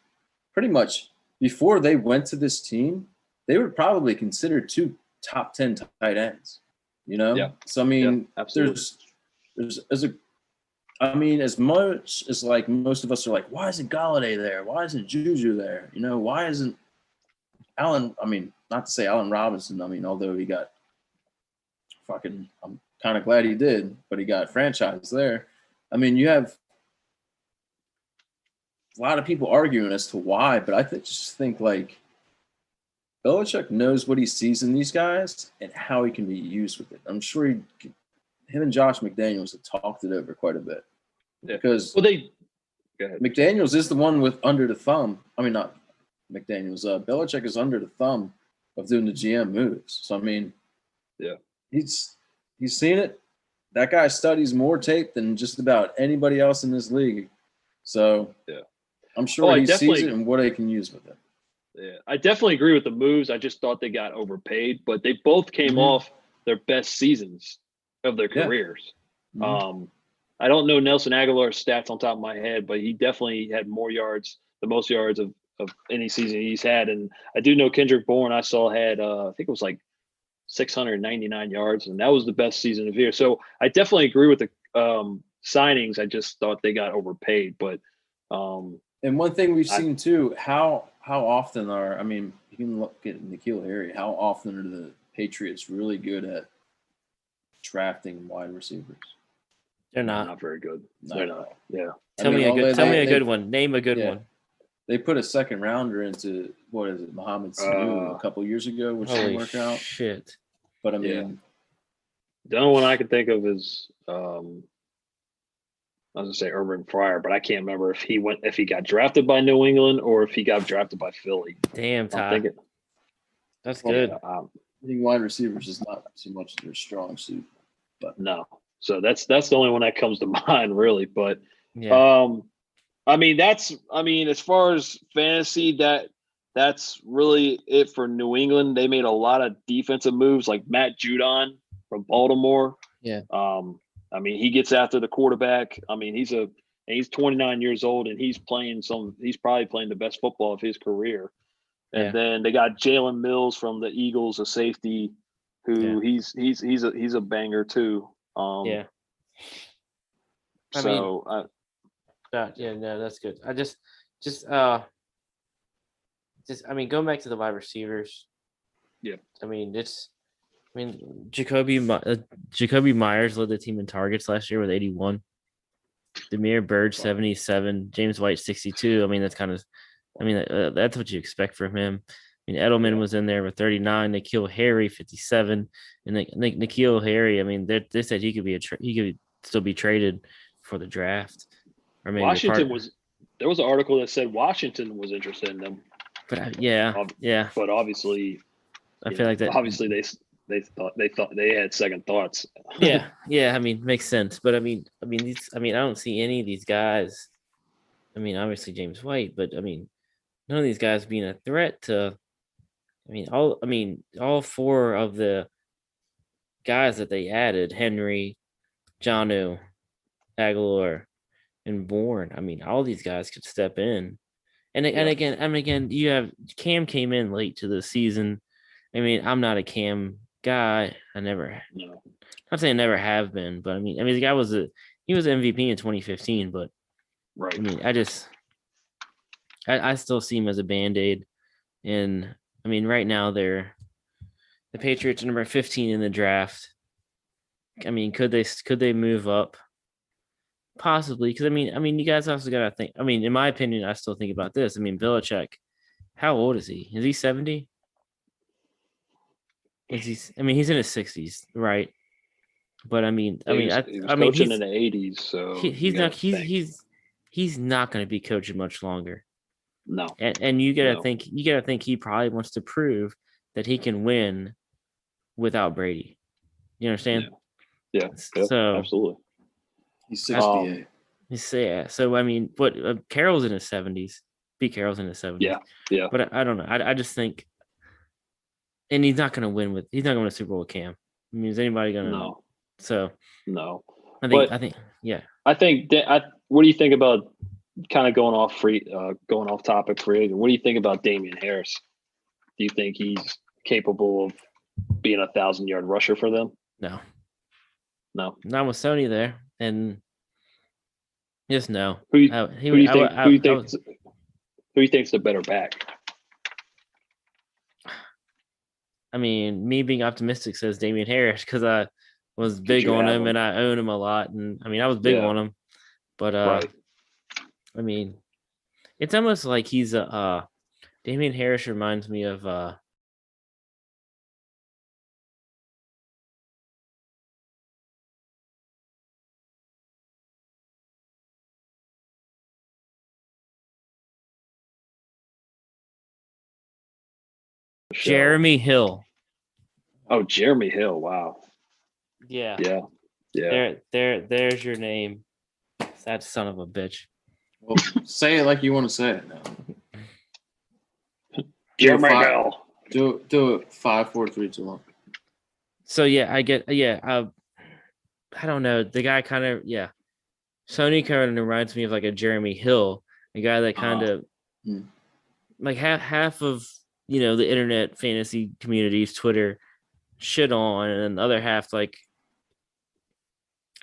pretty much before they went to this team, they were probably considered two top 10 tight ends, you know? Yeah. So, I mean, absolutely. there's I mean, as much as like most of us are like, why isn't Galladay there? Why isn't Juju there? You know, why isn't Allen? I mean, not to say Allen Robinson. I mean, although he got fucking, I'm kind of glad he did, but he got franchised there. I mean, you have a lot of people arguing as to why, but I just think like Belichick knows what he sees in these guys and how he can be used with it. I'm sure him and Josh McDaniels have talked it over quite a bit. Because go ahead. McDaniels is the one with under the thumb. I mean, not McDaniels. Belichick is under the thumb of doing the GM moves. So I mean, he's seen it. That guy studies more tape than just about anybody else in this league. So I'm sure he sees it and what he can use with it. Yeah, I definitely agree with the moves. I just thought they got overpaid, but they both came off their best seasons of their careers. I don't know Nelson Aguilar's stats on top of my head, but he definitely had more yards, the most yards of any season he's had. And I do know Kendrick Bourne I saw had I think it was like 699 yards, and that was the best season of the year. So I definitely agree with the signings. I just thought they got overpaid. But and one thing we've seen too, how often I mean, you can look at N'Keal Harry, how often are the Patriots really good at drafting wide receivers? They're not very good. Not They're not. Yeah. Tell me a good one. Name a good one. They put a second rounder into what is it, Mohamed Sanu a couple years ago, which didn't work out. Shit. But I mean, the only one I can think of is I was gonna say Urban Fryer, but I can't remember if he got drafted by New England or if he got drafted by Philly. Damn, Ty. That's good. I think wide receivers is not too much their strong suit. But no. So that's the only one that comes to mind, really. But I mean, as far as fantasy, that's really it for New England. They made a lot of defensive moves, like Matt Judon from Baltimore. Yeah. I mean, he gets after the quarterback. I mean, he's 29 years old and he's probably playing the best football of his career. And then they got Jalen Mills from the Eagles, a safety, who he's a banger too. Yeah. No, that's good. I mean, going back to the wide receivers. Yeah. I mean, Jacoby Myers led the team in targets last year with 81. Damiere Byrd 77, James White 62. I mean, that's what you expect from him. I mean, Edelman was in there with 39. N'Keal Harry 57, and N'Keal Harry. I mean, they said he could still be traded for the draft. Or maybe there was an article that said Washington was interested in them. But But obviously, I feel like that. Obviously, they thought they had second thoughts. Yeah. I mean, makes sense. But I don't see any of these guys. I mean, obviously James White, but I mean, none of these guys being a threat to. All four of the guys that they added, Henry, Jonnu, Aguilar, and Bourne. I mean, all these guys could step in. And again, you have Cam came in late to the season. I mean, I'm not a Cam guy. Not saying I never have been, but I mean, the guy was MVP in 2015, but Right. I mean, I still see him as a Band-Aid. And I mean, right now the Patriots are number 15 in the draft. I mean, could they move up? Possibly, because I mean, you guys also gotta think. I mean, in my opinion, I still think about this. I mean, Belichick, how old is he? Is he 70? Is he? I mean, he's in his 60s, right? But I mean, He was coaching in the 80s, so he's you not gotta think. he's not going to be coaching much longer. No. And you gotta No. think he probably wants to prove that he can win without Brady. You understand? Yeah. Yep, So absolutely. He's 68. yeah. So I mean, but Carroll's in his 70s. Pete Carroll's in his 70s. Yeah. But I don't know. I just think, and he's not going to win a Super Bowl with Cam. I mean, is anybody going to? No. So No. I But think yeah. I think what do you think about kind of going off topic for you? What do you think about Damian Harris? Do you think he's capable of being a 1,000-yard rusher for them? No. No. Not with Sony there, and just no. Who do you think's the better back? I mean, me being optimistic says Damian Harris because I was big on him and I own him a lot, and I mean I was big on him, but Right. I mean, it's almost like he's a Damian Harris reminds me of Jeremy Hill. Oh, Jeremy Hill! Wow. Yeah. There's your name. That son of a bitch. Well, say it like you want to say it now. Jeremy Hill. Do it 5, 4, 3, 2, 1. So yeah, I get I don't know. The guy kind of Sony kind of reminds me of like a Jeremy Hill, a guy that kind of like half of the internet fantasy communities, Twitter, shit on, and the other half like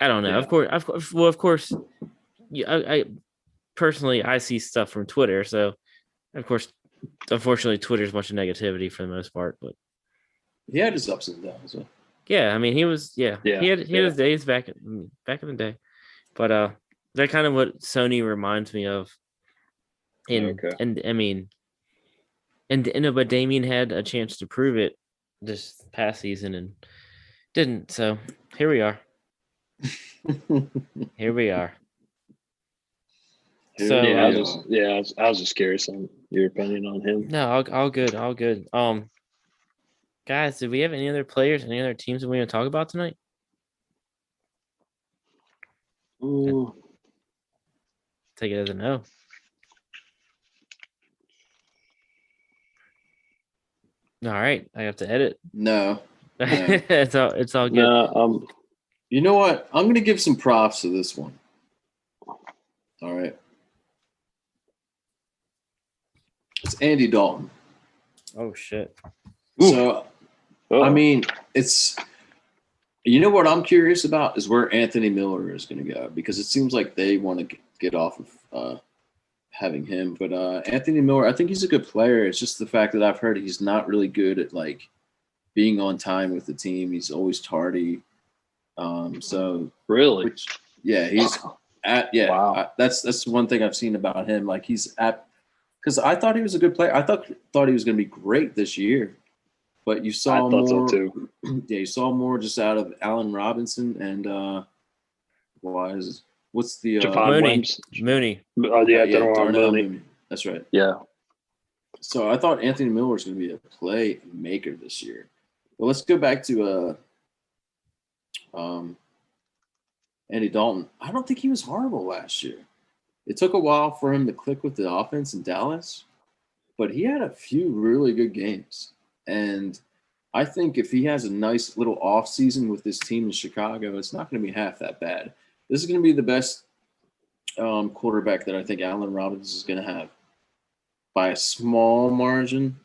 I don't know. Yeah. Of course, I personally I see stuff from Twitter, so of course, unfortunately, Twitter's a bunch of negativity for the most part. But he had his ups and downs. So. Yeah, I mean, he was he had his days back in the day, but that kind of what Sony reminds me of. And I mean, but Damien had a chance to prove it this past season and didn't. So here we are. Here we are. So I was just curious on your opinion on him. No, all good. Guys, do we have any other players, any other teams that we want to talk about tonight? Ooh. Take it as a no. All right, I have to edit. No. it's all good. No, you know what? I'm going to give some props to this one. All right. It's Andy Dalton. Oh shit. So, I mean, it's what I'm curious about is where Anthony Miller is going to go because it seems like they want to get off of having him. But Anthony Miller, I think he's a good player. It's just the fact that I've heard he's not really good at like being on time with the team. He's always tardy. So really, he's at Wow. That's one thing I've seen about him. Like he's at because I thought he was a good player. I thought he was going to be great this year. But you saw more. I thought so too. Yeah, you saw more just out of Allen Robinson and what's the Mooney? Oh yeah, Darnell Mooney. That's right. Yeah. So I thought Anthony Miller was going to be a play maker this year. Well, let's go back to Andy Dalton. I don't think he was horrible last year. It took a while for him to click with the offense in Dallas, but he had a few really good games. And I think if he has a nice little offseason with this team in Chicago, it's not going to be half that bad. This is going to be the best quarterback that I think Allen Robinson is going to have by a small margin,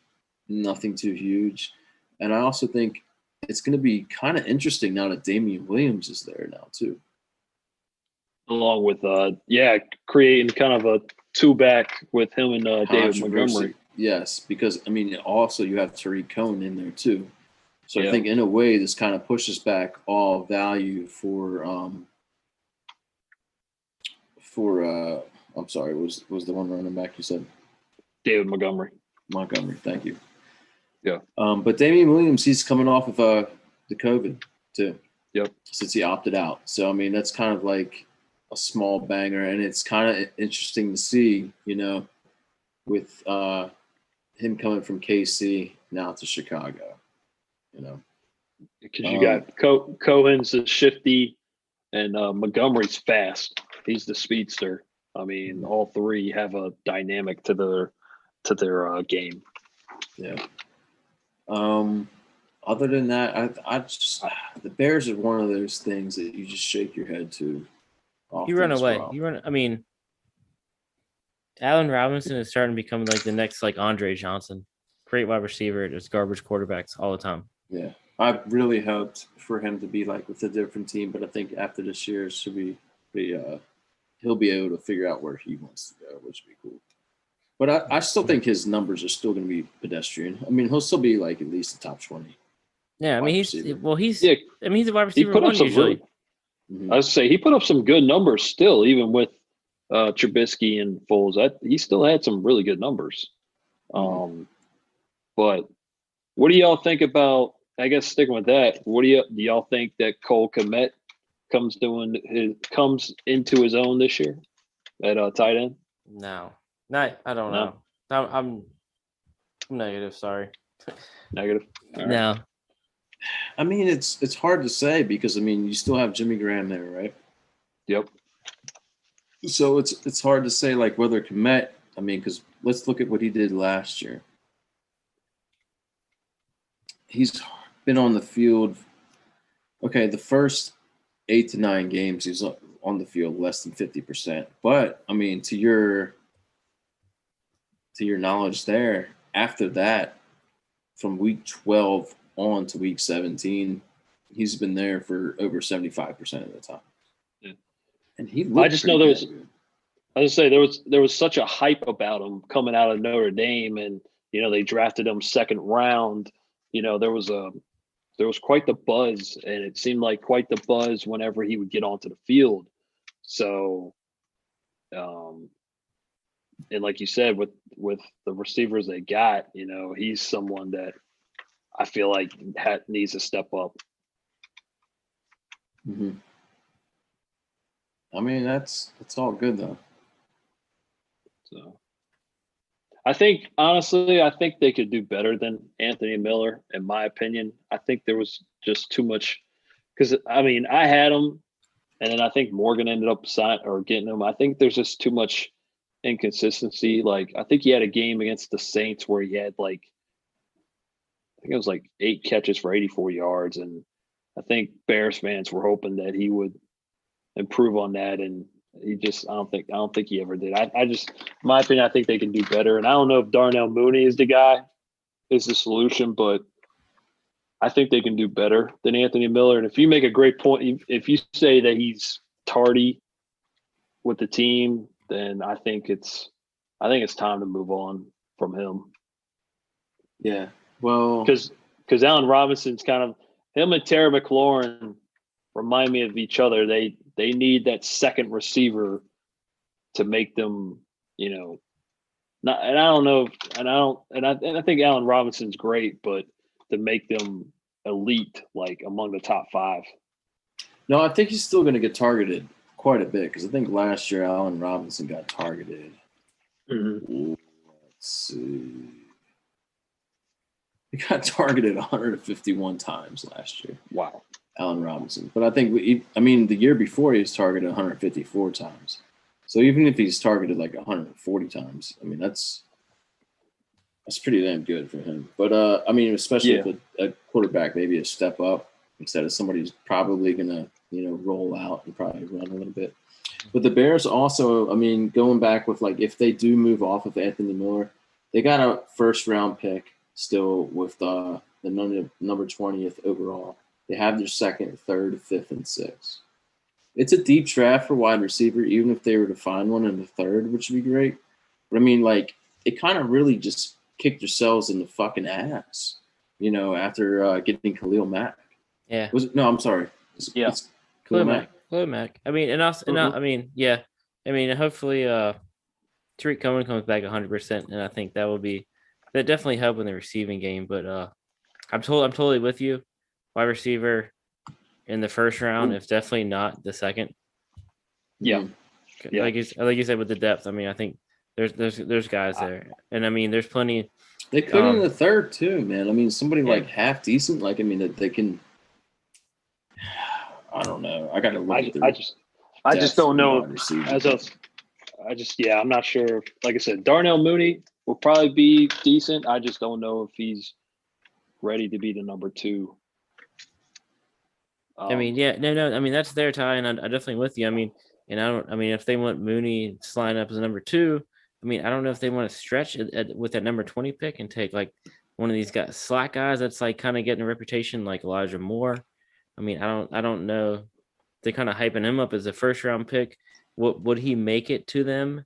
nothing too huge. And I also think it's going to be kind of interesting now that Damian Williams is there now too. along with creating kind of a two-back with him and David Controversy. Montgomery. Yes, because I mean, also you have Tariq Cohen in there too. So Yeah. I think in a way this kind of pushes back all value for I'm sorry, was the one running back you said? David Montgomery. Thank you. Yeah. But Damian Williams, he's coming off of the COVID too. Yep. Since he opted out. So I mean that's kind of like a small banger, and it's kind of interesting to see, with him coming from KC now to Chicago. Because you got Cohen's a shifty, and Montgomery's fast. He's the speedster. I mean, all three have a dynamic to their game. Yeah. Other than that, I just the Bears are one of those things that you just shake your head to. You run away. I mean, Allen Robinson is starting to become like the next like Andre Johnson, great wide receiver, just garbage quarterbacks all the time. Yeah, I really hoped for him to be like with a different team, but I think after this year, it should be he'll be able to figure out where he wants to go, which would be cool. But I still think his numbers are still going to be pedestrian. I mean, he'll still be like at least the top 20. Yeah, I mean he's a wide He receiver put one up some usually. I would say he put up some good numbers still, even with Trubisky and Foles. He still had some really good numbers. But what do y'all think about? I guess sticking with that, do y'all think that Cole Kmet comes into his own this year at tight end? No, I don't know. I'm negative. Sorry. Negative. All right. No. I mean, it's hard to say because I mean you still have Jimmy Graham there, right? Yep. So it's hard to say like whether Kmet. I mean, because let's look at what he did last year. He's been on the field. Okay, the first 8 to 9 games he's on the field less than 50%. But I mean, to your knowledge, there after that, from week 12 on to week 17, he's been there for over 75% of the time. Yeah. And he I just know there was such a hype about him coming out of Notre Dame, and they drafted him second round. There was quite the buzz, and it seemed like quite the buzz whenever he would get onto the field. So, and like you said, with the receivers they got, he's someone that I feel like needs to step up. Mm-hmm. I mean, that's all good though. So, I think honestly, they could do better than Anthony Miller, in my opinion. I think there was just too much because I mean I had him, and then I think Morgan ended up getting him. I think there's just too much inconsistency. Like I think he had a game against the Saints where he had I think it was 8 catches for 84 yards, and I think Bears fans were hoping that he would improve on that, and he just I don't think he ever did. I just, in my opinion, I think they can do better, and I don't know if Darnell Mooney is the solution, but I think they can do better than Anthony Miller. And if you make a great point, if you say that he's tardy with the team, then I think it's time to move on from him. Yeah. Well, because Allen Robinson's kind of him and Terry McLaurin remind me of each other. They need that second receiver to make them, not. And I don't know, and I think Allen Robinson's great, but to make them elite, like among the top 5. No, I think he's still going to get targeted quite a bit because I think last year Allen Robinson got targeted. Mm-hmm. Let's see. He got targeted 151 times last year. Wow. Allen Robinson. But I think, the year before he was targeted 154 times. So even if he's targeted 140 times, I mean, that's pretty damn good for him. But, especially with a quarterback, maybe a step up instead of somebody who's probably going to, roll out and probably run a little bit. But the Bears also, going back with, if they do move off of Anthony Miller, they got a first-round pick still with the number 20th overall. They have their second, third, fifth, and sixth. it's a deep draft for wide receiver, even if they were to find one in the third, which would be great. But I mean, like, it kind of really just kicked yourselves in the fucking ass, after getting Khalil Mack. Yeah. Was it? No, I'm sorry. Yeah. It's Khalil Mack. Khalil Mack. I mean, and also, I mean, yeah. I mean, hopefully, Tariq Cohen comes back 100%, and I think that definitely help in the receiving game. But I'm totally with you. Wide receiver in the first round, if definitely not the second. Yeah. Yeah. Like you said, with the depth, I mean, I think there's guys there, and I mean, there's plenty. They could in the third too, man. I mean, somebody like half decent, like, I mean, that they can. I don't know. I got to look at their I just don't know. wide receivers. I'm not sure. Like I said, Darnell Mooney will probably be decent. I just don't know if he's ready to be the number 2. I mean, yeah, no. I mean, that's their tie, and I'm definitely with you. I mean, and I mean, if they want Mooney to line up as a number 2, I mean, I don't know if they want to stretch with that number 20 pick and take like one of these slack guys that's like kind of getting a reputation like Elijah Moore. I mean, I don't know. They're kind of hyping him up as a first round pick. Would he make it to them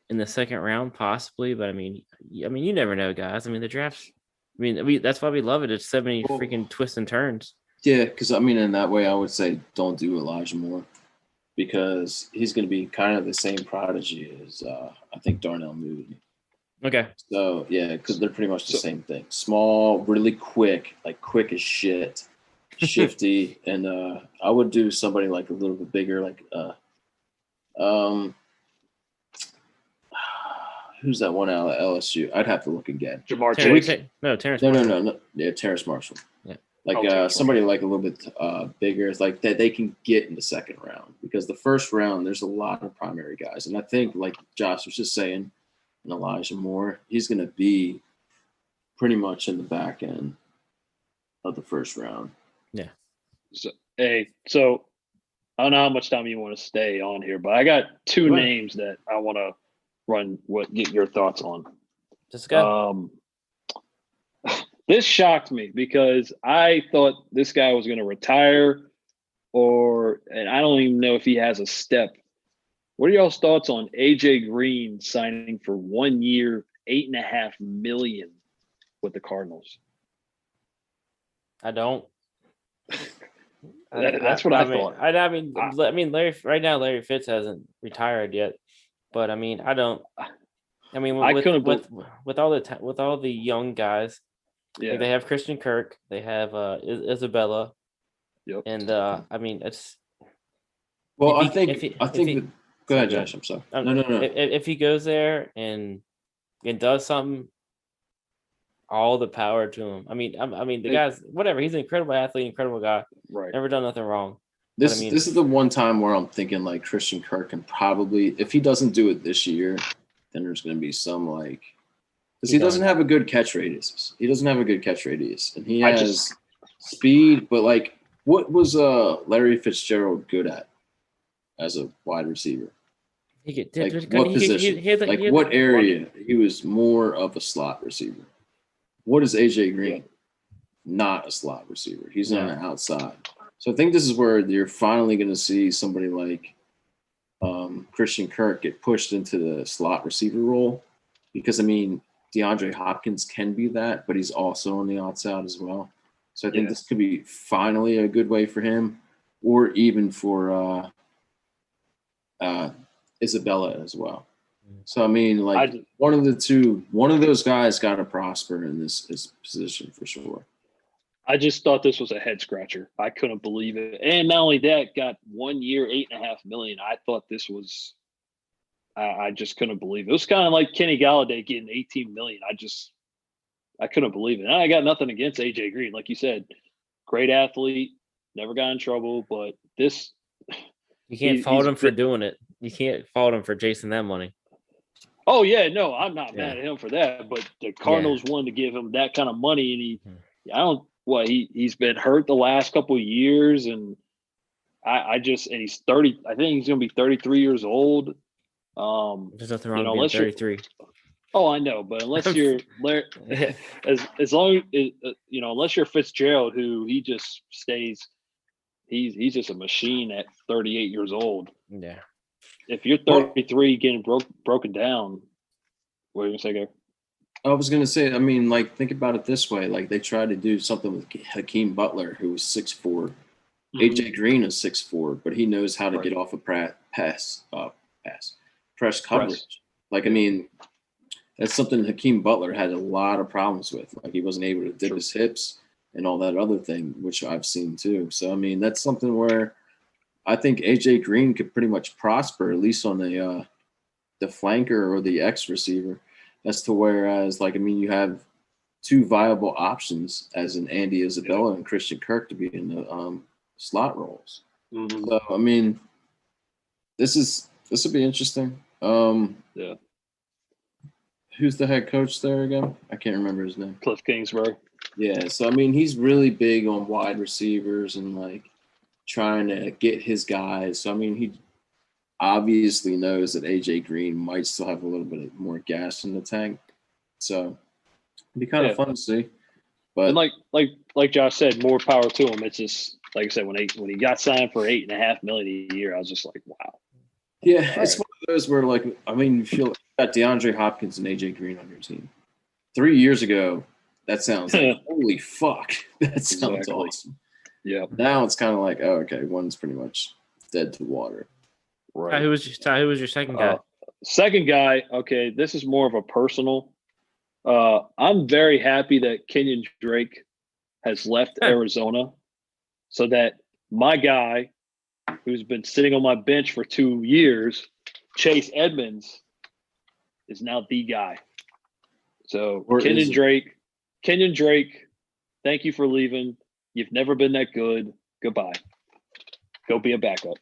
in the second round? Possibly, but I mean, you never know, guys. I mean, the drafts. I mean, that's why we love it. It's 70 freaking twists and turns. Yeah, because I mean, in that way, I would say don't do Elijah Moore because he's going to be kind of the same prodigy as I think Darnell Mooney. Okay. So yeah, because they're pretty much the same thing. Small, really quick, like quick as shit, shifty, and I would do somebody like a little bit bigger, like who's that one out of LSU? I'd have to look again. Jamar Terrence. Chase. No, Terrence. No. Yeah, Terrace Marshall. Yeah. Like somebody like a little bit bigger, it's like that they can get in the second round because the first round there's a lot of primary guys, and I think like Josh was just saying, and Elijah Moore, he's going to be pretty much in the back end of the first round. Yeah. So I don't know how much time you want to stay on here, but I got 2 names that I want to get your thoughts on. Just go. This shocked me because I thought this guy was going to retire, and I don't even know if he has a step. What are y'all's thoughts on AJ Green signing for 1 year, $8.5 million with the Cardinals? I don't. That's what I thought. I mean, Larry Fitz hasn't retired yet, but I mean, I don't. I mean, with all the young guys. Yeah. Like they have Christian Kirk, they have Isabella, and I mean it's. Well, I think. Go ahead, Josh. I'm sorry. No. If he goes there and does something, all the power to him. I mean, the guy's whatever. He's an incredible athlete, incredible guy. Right. Never done nothing wrong. This is the one time where I'm thinking like Christian Kirk can probably, if he doesn't do it this year, then there's going to be some like. Because he doesn't have a good catch radius. And he has speed, but like, what was Larry Fitzgerald good at as a wide receiver? What position? What area? He was more of a slot receiver. What is AJ Green? Yeah. Not a slot receiver. He's on the outside. So I think this is where you're finally going to see somebody like Christian Kirk get pushed into the slot receiver role. Because, I mean, DeAndre Hopkins can be that, but he's also on the outside as well. So I think this could be finally a good way for him, or even for Isabella as well. So I mean, like one of those guys got to prosper in this position for sure. I just thought this was a head scratcher. I couldn't believe it, and not only that, got 1 year, $8.5 million. I thought this was. I just couldn't believe it. It was kind of like Kenny Galladay getting $18 million. I couldn't believe it. And I got nothing against AJ Green, like you said, great athlete, never got in trouble. But this, you can't fault him for doing it. You can't fault him for chasing that money. Oh yeah, no, I'm not mad at him for that. But the Cardinals wanted to give him that kind of money, and he's been hurt the last couple of years, and and he's 30. I think he's going to be 33 years old. There's nothing wrong with being 33. Oh, I know, but unless you're as long unless you're Fitzgerald, who he just stays, he's just a machine at 38 years old. Yeah. If you're 33 getting broken down, what are you gonna say, Gary? I was gonna say, I mean, like, think about it this way: like, they tried to do something with Hakeem Butler, who was 6'4". AJ Green is 6'4", but he knows how to get off a press coverage. Like, I mean, that's something Hakeem Butler had a lot of problems with. Like, he wasn't able to dip his hips and all that other thing, which I've seen too. So, I mean, that's something where I think AJ Green could pretty much prosper, at least on the flanker or the X receiver, as to whereas, like, I mean, you have two viable options as an Andy Isabella and Christian Kirk to be in the slot roles. So, I mean, this will be interesting. Yeah. Who's the head coach there again? I can't remember his name. Cliff Kingsbury. Yeah, so I mean, he's really big on wide receivers and like trying to get his guys. So I mean, he obviously knows that AJ Green might still have a little bit more gas in the tank. So it'd be kind of fun to see. But and like Josh said, more power to him. It's just like I said, when he got signed for $8.5 million a year, I was just like, wow. yeah, it's one of those where, like, I mean, you feel like you got DeAndre Hopkins and AJ Green on your team. 3 years ago, that sounds like holy fuck. That sounds awesome. Yeah. Now it's kind of like, oh, okay, one's pretty much dead to water. Right. Who was your second guy? Second guy, okay, this is more of a personal. I'm very happy that Kenyon Drake has left Arizona so that my guy, who's been sitting on my bench for 2 years, Chase Edmonds, is now the guy. So Kenyon Drake, thank you for leaving. You've never been that good. Goodbye. Go be a backup.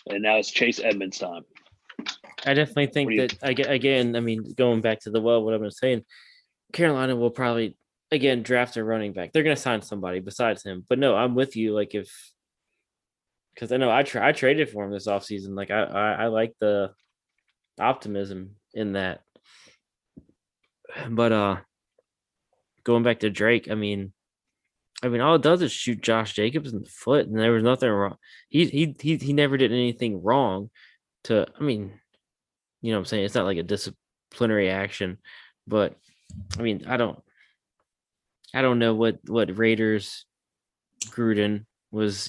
And now it's Chase Edmonds' time. I definitely think that again. I mean, going back to what I've been saying, Carolina will probably again draft a running back. They're going to sign somebody besides him. But no, I'm with you. Like because I know I traded for him this offseason. Like I like the optimism in that. But going back to Drake, I mean, all it does is shoot Josh Jacobs in the foot, and there was nothing wrong. He never did anything wrong. You know what I'm saying? It's not like a disciplinary action, but I mean, I don't know what Raiders Gruden was,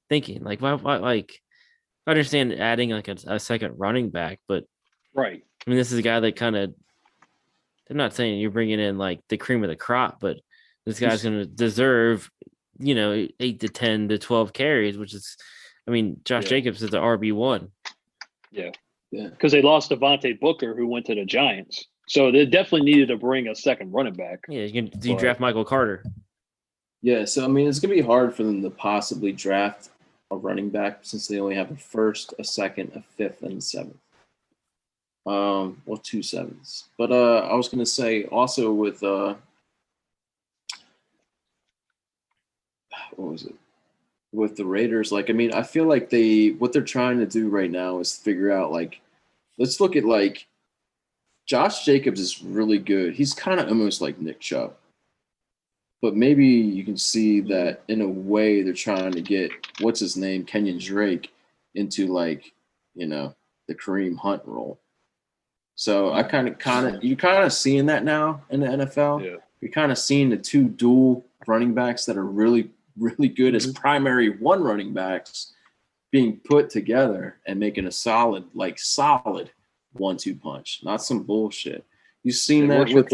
thinking. Like, why like, I understand adding like a second running back, but right. I mean, this is a guy that kind of. I'm not saying you're bringing in like the cream of the crop, but this guy's going to deserve, 8 to 10 to 12 carries, which is, I mean, Josh Jacobs is the RB1. Yeah. Because they lost Devontae Booker, who went to the Giants. So they definitely needed to bring a second running back. Yeah, you draft Michael Carter. Yeah, so I mean, it's gonna be hard for them to possibly draft a running back since they only have a first, a second, a fifth, and a seventh. Well, 2 sevens. But I was gonna say also with what was it? With the Raiders, like, I mean, I feel like what they're trying to do right now is figure out, like, let's look at, like, Josh Jacobs is really good. He's kind of almost like Nick Chubb. But maybe you can see that in a way they're trying to get, what's his name, Kenyon Drake, into, like, the Kareem Hunt role. So I you're kind of seeing that now in the NFL. Yeah. You're kind of seeing the two dual running backs that are really, really good as primary one running backs being put together and making a solid 1-2 punch, not some bullshit. You've seen that with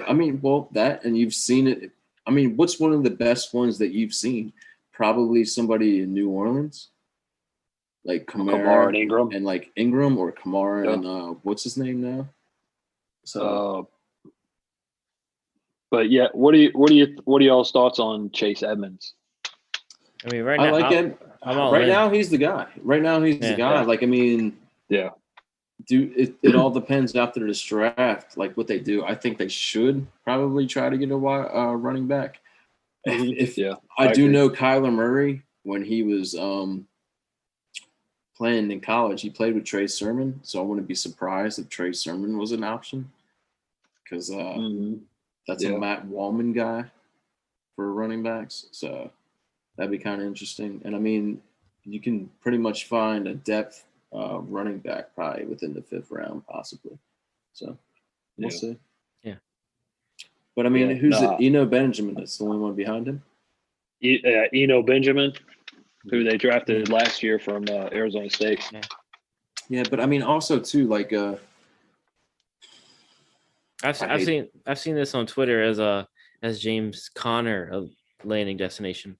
I mean, well, that, and you've seen it. I mean, what's one of the best ones that you've seen? Probably somebody in New Orleans, like Kamara and Ingram, and like Ingram or Kamara and what's his name now? So, but yeah, what are y'all's thoughts on Chase Edmonds? I mean, right now, I like him. Right now, he's the guy. The guy. Like, I mean, it all depends after this draft, like what they do. I think they should probably try to get a running back. I do know Kyler Murray, when he was playing in college, he played with Trey Sermon, so I wouldn't be surprised if Trey Sermon was an option, because that's a Matt Wallman guy for running backs. So That'd be kind of interesting. And I mean, you can pretty much find a depth running back probably within the 5th round, possibly. So we'll Yeah. see. Yeah. But I mean, Yeah, who's nah. it? Eno Benjamin. That's the only one behind him. Eno Benjamin, who they drafted last year from Arizona State. Yeah, but I mean, also too, like I've I hate- seen this on Twitter as James Conner a landing destination,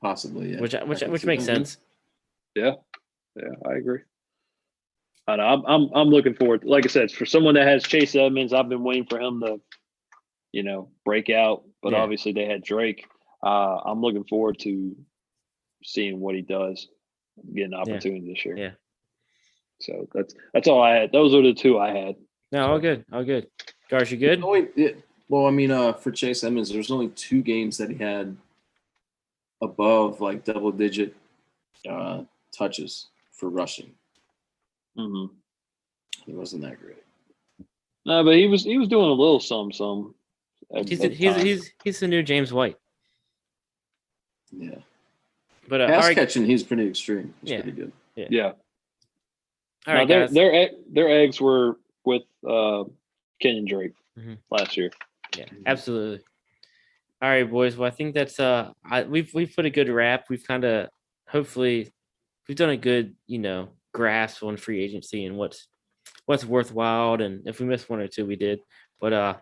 possibly, yeah. which I can which see makes that. sense. Yeah, I agree. I know, I'm looking forward. Like I said, for someone that has Chase Edmonds, I've been waiting for him to, break out. But Yeah. obviously they had Drake. I'm looking forward to seeing what he does, getting opportunity this year. Yeah. So that's all I had. Those are the two I had. No, all good, all good. Gars, you good? Well, I mean, for Chase Edmonds, there's only 2 games that he had above like double-digit touches for rushing. Mm-hmm. He wasn't that great. No, but he was doing a little some. He's the new James White. Yeah. But Pass all right, catching, he's pretty extreme. He's Yeah. pretty good. Yeah. all right, Now, guys. their eggs were with Kenyon Drake Mhm. last year. Yeah, absolutely. All right, boys. Well, I think that's we've put a good wrap. We've kind of hopefully we've done a good grasp on free agency and what's worthwhile. And if we missed one or two, we did. But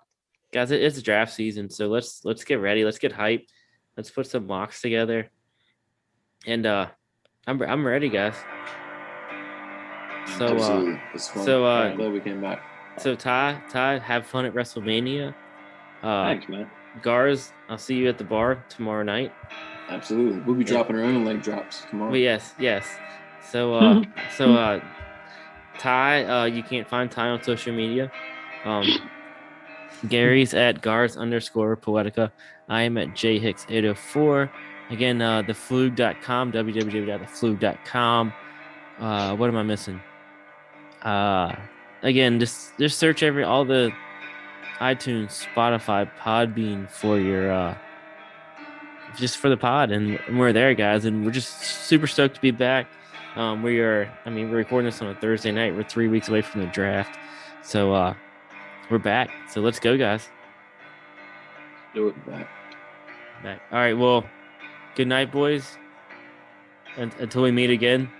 guys, it's draft season, so let's get ready. Let's get hyped. Let's put some mocks together. And I'm ready, guys. So Absolutely. It's fun. so, I'm glad we came back. so Ty, have fun at WrestleMania. Thanks, man. Gars, I'll see you at the bar tomorrow night. Absolutely. We'll be Yeah. dropping our own leg drops tomorrow. But yes. So Ty, you can't find Ty on social media. Gary's at Gars_Poetica. I am at jhicks804. Again, theflug.com, www.theflug.com. What am I missing? Again, just search all the iTunes, Spotify, Podbean for your just for the pod, and we're there, guys, and we're just super stoked to be back. We're recording this on a Thursday night. We're 3 weeks away from the draft, so we're back. So let's go, guys. Do it. Back. Back. All right. Well, good night, boys. And until we meet again.